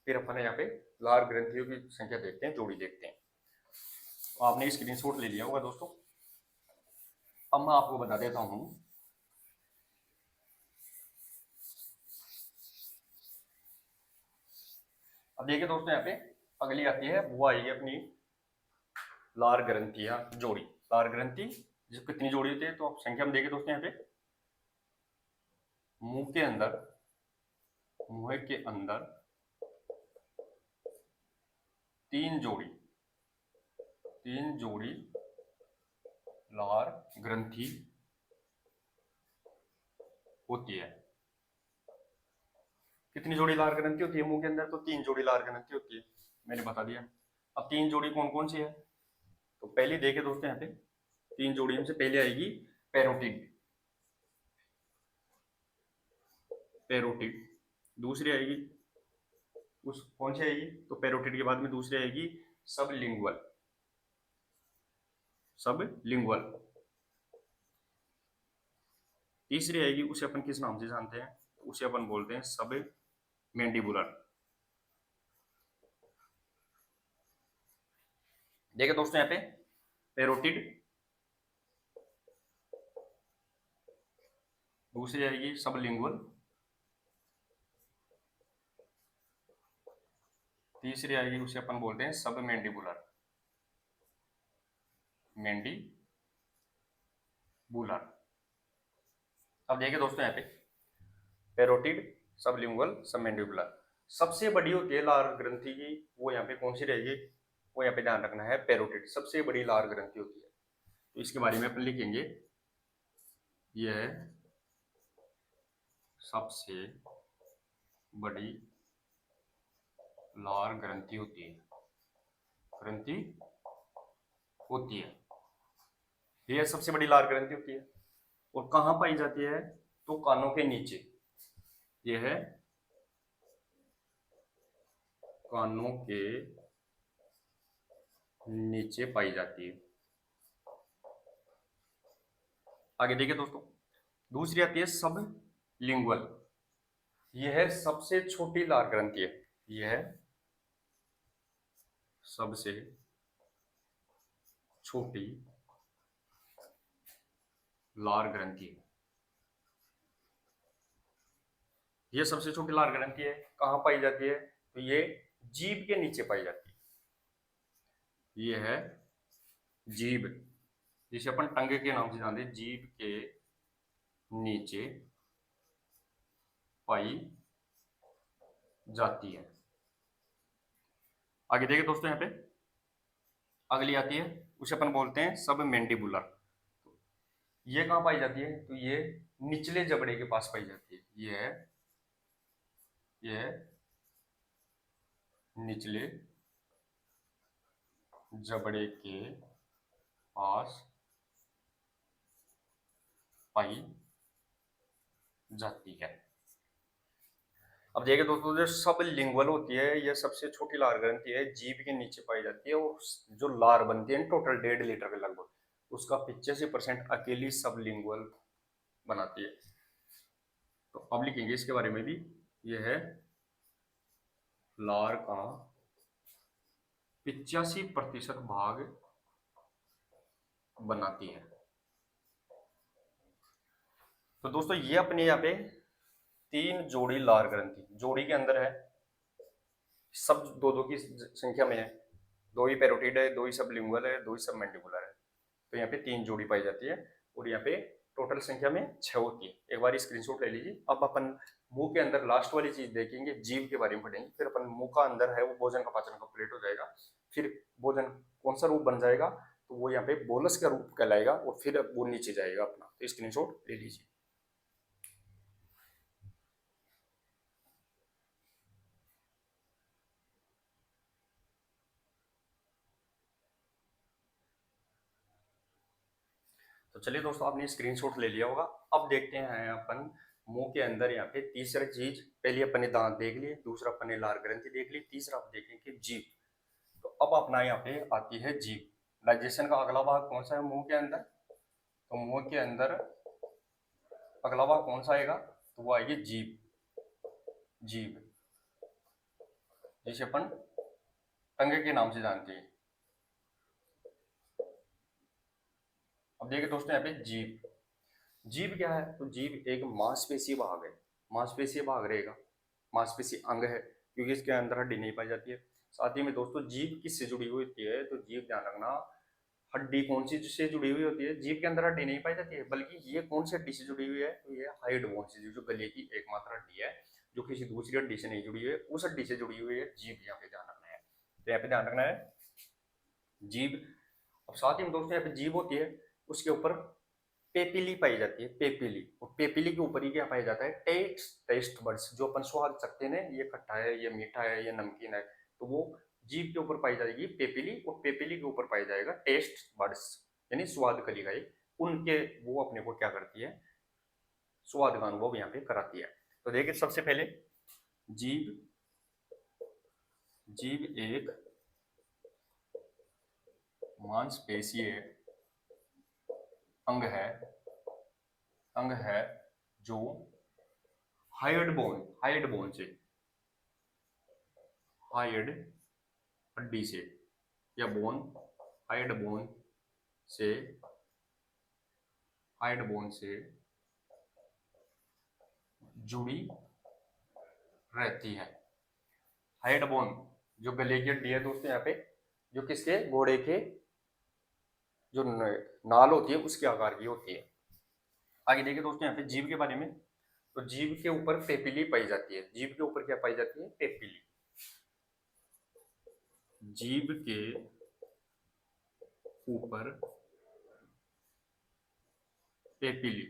फिर अपन यहाँ पे लार ग्रंथियों की संख्या देखते हैं, जोड़ी देखते हैं। तो आपने स्क्रीनशॉट ले लिया होगा दोस्तों। अब मैं आपको बता देता हूँ, अब देखिए दोस्तों, यहाँ पे अगली आती है, वो आएगी अपनी लार ग्रंथियां जोड़ी। लार ग्रंथि जो कितनी जोड़ी होती है, तो संख्या हम देखें दोस्तों, यहाँ पे मुंह के अंदर, मुंह के अंदर 3 जोड़ी, 3 जोड़ी लार ग्रंथि होती है। कितनी जोड़ी लार ग्रंथि होती है मुंह के अंदर, तो 3 जोड़ी लार ग्रंथि होती है, मैंने बता दिया। अब 3 जोड़ी कौन कौन सी है, तो पहली देखे दोस्तों, यहाँ पे 3 जोड़ी में से पहले आएगी पैरोटिड, पैरोटिड। दूसरी आएगी, उस कौन सी आएगी, तो पैरोटिड के बाद में दूसरी आएगी सबलिंगुअल, सबलिंगुअल। तीसरी आएगी, उसे अपन किस नाम से जानते हैं, उसे अपन बोलते हैं सब मैंडिबुलर। देखिए दोस्तों, यहाँ पे पैरोटिड, दूसरी आएगी सबलिंगुअल, तीसरी आएगी उसे अपन बोलते हैं सब मैंडिबुलर, मैंडिबुलर। अब देखिए दोस्तों, यहाँ पे पैरोटिड, सबलिंगुअल, सबमैंडिबुलर। सबसे बड़ी होती है लार ग्रंथि की, वो यहाँ पे कौन सी रहेगी, वो यहाँ पे ध्यान रखना है, पैरोटिड सबसे बड़ी लार ग्रंथि होती है। तो इसके बारे में अपन लिखेंगे, यह सबसे बड़ी लार ग्रंथि होती है, ग्रंथि होती है, यह सबसे बड़ी लार ग्रंथि होती है। और कहाँ पाई जाती है, तो कानों के नीचे, यह है कानों के नीचे पाई जाती है। आगे देखिए दोस्तों, दूसरी आती है सब लिंगुअल, यह सबसे छोटी लार ग्रंथि है, यह सबसे छोटी लार ग्रंथि है, यह सबसे छोटी लार ग्रंथि है। कहाँ पाई जाती है, तो ये जीभ के नीचे पाई जाती है, यह है जीभ, जिसे अपन टंगे के नाम से जानते हैं, जीभ के नीचे पाई जाती है। आगे देखिए दोस्तों, यहाँ पे अगली आती है, उसे अपन बोलते हैं सब मैंडिबुलर। ये कहाँ पाई जाती है, तो ये निचले जबड़े के पास पाई जाती है, ये निचले जबड़े के पास पाई जाती है। अब देखिए दोस्तों, जो सब लिंगुअल होती है, यह सबसे छोटी लार ग्रंथि है, जीभ के नीचे पाई जाती है, और जो लार बनती है टोटल 1.5 लीटर के लगभग, उसका 85% अकेली सब लिंगुअल बनाती है। तो अब लिखेंगे इसके बारे में भी, यह है लार का 85% भाग बनाती है। तो दोस्तों, ये अपने यहाँ पे 3 जोड़ी लार ग्रंथि, जोड़ी के अंदर है सब दो दो की संख्या में है, दो ही पैरोटिड है, दो ही सबलिंगुअल है, दो ही सब मैंडिबुलर है। तो यहाँ पे 3 जोड़ी पाई जाती है और यहाँ पे टोटल संख्या में 6 होती है। एक बार स्क्रीनशॉट ले लीजिए। अब अपन मुंह के अंदर लास्ट वाली चीज देखेंगे, जीभ के बारे में पढ़ेंगे। फिर अपन मुंह का अंदर है वो भोजन का पाचन कंप्लीट हो जाएगा। फिर भोजन कौन सा रूप बन जाएगा, तो वो यहाँ पे बोलस का रूप कहलाएगा और फिर वो नीचे जाएगा अपना। तो स्क्रीनशॉट ले लीजिए। तो चलिए दोस्तों, आपने स्क्रीनशॉट ले लिया होगा। अब देखते हैं अपन मुंह के अंदर यहाँ पे तीसरा चीज। पहले अपन ने दांत देख लिए, दूसरा अपन ने लार ग्रंथि देख ली, तीसरा आप देखेंगे जीभ। तो अब अपना यहाँ पे आती है जीभ। डाइजेशन का अगला भाग कौन सा है मुंह के अंदर, तो मुंह के अंदर अगला भाग कौन सा आएगा, तो वो आएगी जीभ। जीभ जिसे अपन टंगे के नाम से जानते हैं। अब देखिए दोस्तों यहाँ पे जीभ। जीभ क्या है, तो जीभ एक मांसपेशीय भाग है। मांसपेशीय भाग रहेगा, मांसपेशी अंग है, क्योंकि इसके अंदर हड्डी नहीं पाई जाती है। साथ ही में दोस्तों जीभ किससे जुड़ी हुई होती है, तो जीभ ध्यान रखना, हड्डी कौन सी से जुड़ी हुई होती है, जीभ के अंदर हड्डी नहीं पाई जाती है, बल्कि ये कौन सी हड्डी से जुड़ी हुई है, तो ये हाइड बोन से, जो गले की एकमात्र हड्डी है, जो किसी दूसरी हड्डी से नहीं जुड़ी हुई है, उस हड्डी से जुड़ी हुई है जीभ। यहाँ पे ध्यान रखना है। तो यहाँ पे ध्यान रखना है जीभ। और साथ ही में दोस्तों यहाँ पे जीभ होती है, उसके ऊपर पेपिली पाई जाती है, पेपिली। और पेपिली के ऊपर ही क्या पाया जाता है, टेस्ट बड्स, जो अपन स्वाद सकते हैं, ये खट्टा है, ये मीठा है, ये नमकीन है, तो वो जीभ के ऊपर पाई जाएगी पेपिली, और पेपिली के ऊपर पाई जाएगा टेस्ट बड्स, यानी स्वाद कलिकाएं। उनके वो अपने को क्या करती है, स्वाद का अनुभव यहाँ पे कराती है। तो देखिए सबसे पहले जीभ। जीभ एक मांसपेशीय अंग है, अंग है जो हाइड बोन से, हाइड हड्डी से, या बोन, हाइड बोन से, हाइड बोन से जुड़ी रहती है। हाइड बोन जो गले की हड्डी है दोस्तों यहाँ पे, जो किसके, घोड़े के जो नाल होती है उसके आकार की होती है। आगे देखिए दोस्तों यहाँ पे जीभ के बारे में। तो जीभ के ऊपर पेपिली पाई जाती है। जीभ के ऊपर क्या पाई जाती है, पेपिली। जीभ के ऊपर पेपिली,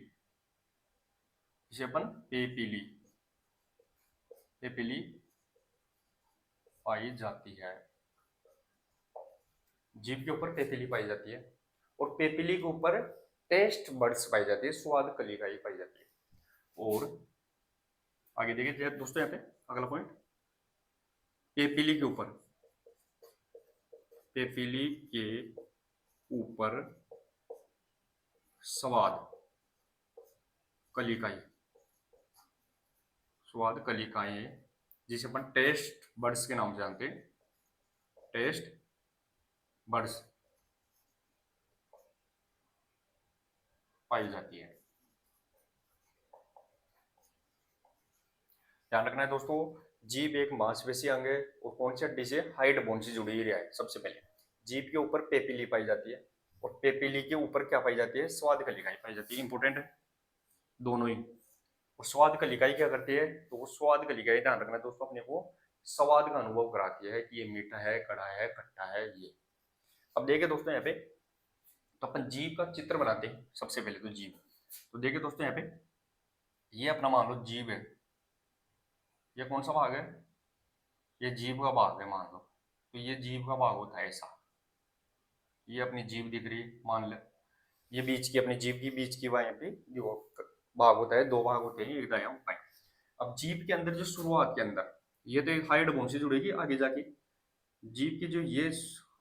जिसे अपन पेपिली, पेपिली पाई जाती है। जीभ के ऊपर पेपिली पाई जाती है, और पेपिली के ऊपर टेस्ट बड्स पाई जाती है, स्वाद कलिकाएं पाई जाती है। और आगे देखिए दोस्तों यहाँ पे अगला पॉइंट, पेपिली के ऊपर, पेपिली के ऊपर स्वाद कलिकाएं, स्वाद कलिकाएं, जिसे अपन टेस्ट बड्स के नाम से जानते हैं, टेस्ट बड्स पाई जाती है। ध्यान रखना है दोस्तों, जीभ एक मांसपेशी अंग है और कौन सी हड्डी से, हाइड बोन से जुड़ी हुई है। सबसे पहले जीभ के ऊपर पेपिली पाई जाती है, और पेपिली के ऊपर क्या पाई जाती है, स्वाद कलिकाएं पाई जाती है। इंपोर्टेंट है दोनों ही। और स्वाद कलिकाएं क्या करती है, तो वो स्वाद कलिकाएं, ध्यान रखना दोस्तों, अपने को स्वाद का अनुभव कराती है कि ये मीठा है, कड़ा है, खट्टा है, ये। अब देखिए दोस्तों यहाँ पे, तो अपन जीभ का चित्र बनाते हैं। सबसे पहले तो जीभ, तो देखिए दोस्तों यहाँ पे, ये अपना मान लो जीभ है, ये कौन सा भाग है, ये जीभ का भाग है मान लो। तो ये जीभ का भाग होता है ऐसा, ये अपनी जीभ दिख रही है मान ले, ये बीच की, अपनी जीभ की बीच की यहाँ पे जो भाग होता है, दो भाग होते हैं, एक दायां बायां। अब जीभ के अंदर जो शुरुआत के अंदर, ये तो एक हाइड बोन से जुड़ेगी आगे जाके। जीभ की जो ये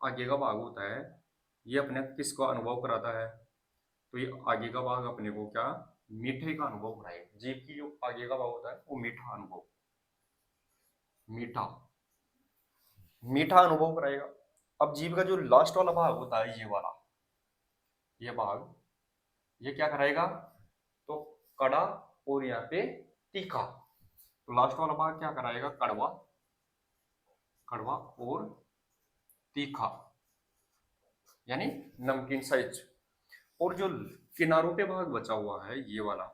आगे का भाग होता है, ये अपने किसको अनुभव कराता है, तो ये आगे का भाग अपने को क्या, मीठे का अनुभव कराएगा। जीभ की जो आगे का भाग होता है वो मीठा अनुभव, मीठा, मीठा अनुभव कराएगा। अब जीभ का जो लास्ट वाला भाग होता है, ये वाला, ये भाग, ये क्या कराएगा, तो कड़ा और यहाँ पे तीखा। तो लास्ट वाला भाग क्या कराएगा, कड़वा कड़वा और तीखा, यानी नमकीन साइज। और जो किनारों पे भाग बचा हुआ है ये वाला,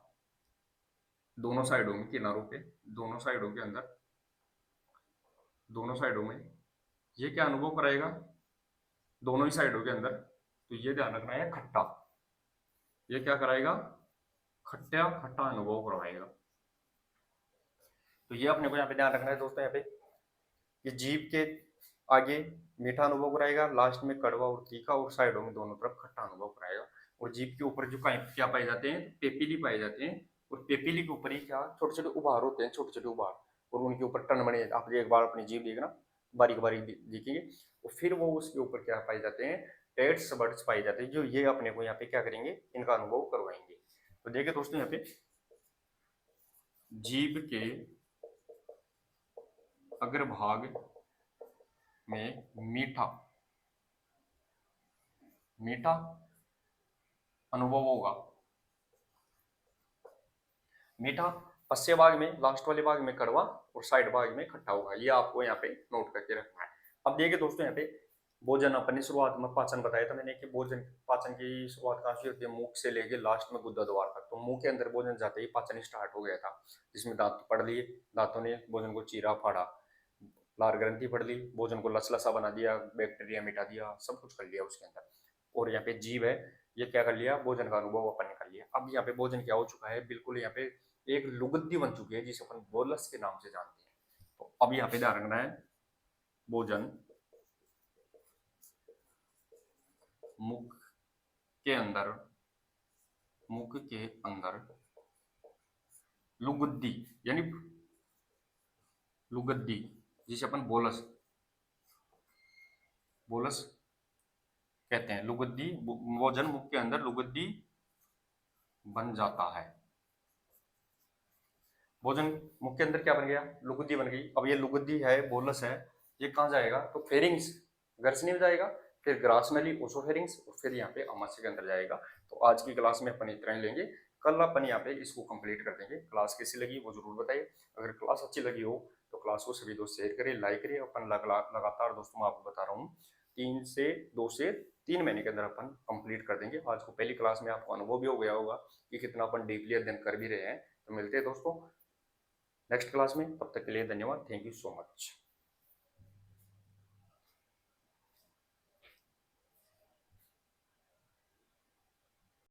दोनों साइडों में, किनारों पे, दोनों साइडों के अंदर, दोनों साइडों में ये क्या अनुभव कराएगा, दोनों ही साइडों के अंदर, तो ये ध्यान रखना है खट्टा, ये क्या कराएगा, खट्टा खट्टा अनुभव करवाएगा। तो ये अपने को यहाँ पे ध्यान रखना है दोस्तों, यहाँ पे ये जीभ के आगे मीठा अनुभव कराएगा, लास्ट में कड़वा और तीखा, और साइडों में दोनों तरफ खट्टा अनुभव कराएगा। और जीभ के ऊपर जो क्या पाए जाते हैं, पेपीली पाए जाते हैं, और पेपीली के ऊपर ही क्या छोटे छोटे उभार होते हैं, छोटे छोटे उभार, और उनके ऊपर टन बने। आप एक बार अपनी जीभ देखना, बारीक बारीक दिखेंगे। और फिर वो उसके ऊपर क्या पाए जाते हैं, टेट्स बर्ड्स पाए जाते हैं, जो ये अपने को यहाँ पे क्या करेंगे, इनका अनुभव करवाएंगे। तो देखिए दोस्तों, यहाँ पे जीभ के अग्रभाग में मीठा मीठा अनुभव होगा, मीठा। पश्चिम भाग में, लास्ट वाले भाग में कड़वा, और साइड भाग में खट्टा होगा। ये आपको यहाँ पे नोट करके रखना है। अब देखिए दोस्तों, यहाँ पे भोजन अपन ने शुरुआत में पाचन बताया था मैंने कि भोजन पाचन की शुरुआत कहाँ से होती है, मुख से लेके लास्ट में गुद्दा द्वार तक। तो मुंह के अंदर भोजन जाते ही पाचन स्टार्ट हो गया था, जिसमें दांत पढ़ लिए, दांतों ने भोजन को चीरा फाड़ा, लार ग्रंथि पढ़ ली, भोजन को लसलसा बना दिया, बैक्टीरिया मिटा दिया, सब कुछ कर लिया उसके अंदर। और यहाँ पे जीव है, ये क्या कर लिया, भोजन का अनुभव अपन ने कर लिया। अब यहाँ पे भोजन क्या हो चुका है, बिल्कुल यहाँ पे एक लुगदी बन चुकी है, जिसे अपन बोलस के नाम से जानते हैं। तो अब यहाँ पे ध्यान रखना है, भोजन मुख के अंदर, मुख के अंदर लुगदी, यानी लुगदी, जिसे अपन बोलस बोलस कहते हैं, लुगदी, भोजन मुख के अंदर लुगदी बन जाता है। भोजन मुख के अंदर क्या बन गया, लुगदी बन गई। अब ये लुगदी है, बोलस है, ये कहाँ जाएगा, तो फेरिंग्स, गर्सनी में जाएगा, फिर ग्रास नली, ओसोफेरिंग्स, और फिर यहाँ पे आमाशय के अंदर जाएगा। तो आज की क्लास में अपन इतना ही लेंगे, कल अपन यहाँ पे इसको कंप्लीट कर देंगे। क्लास कैसी लगी वो जरूर बताइए। अगर क्लास अच्छी लगी हो तो क्लास को सभी दोस्त शेयर करें, लाइक करें। अपन लगातार दोस्तों, मैं आपको बता रहा हूँ, 2 से 3 महीने के अंदर अपन कंप्लीट कर देंगे। आज को पहली क्लास में आपको अनुभव भी हो गया होगा कि कितना अपन डीपली अध्ययन कर भी रहे हैं। तो मिलते हैं दोस्तों नेक्स्ट क्लास में, तब तक के लिए धन्यवाद, थैंक यू सो मच।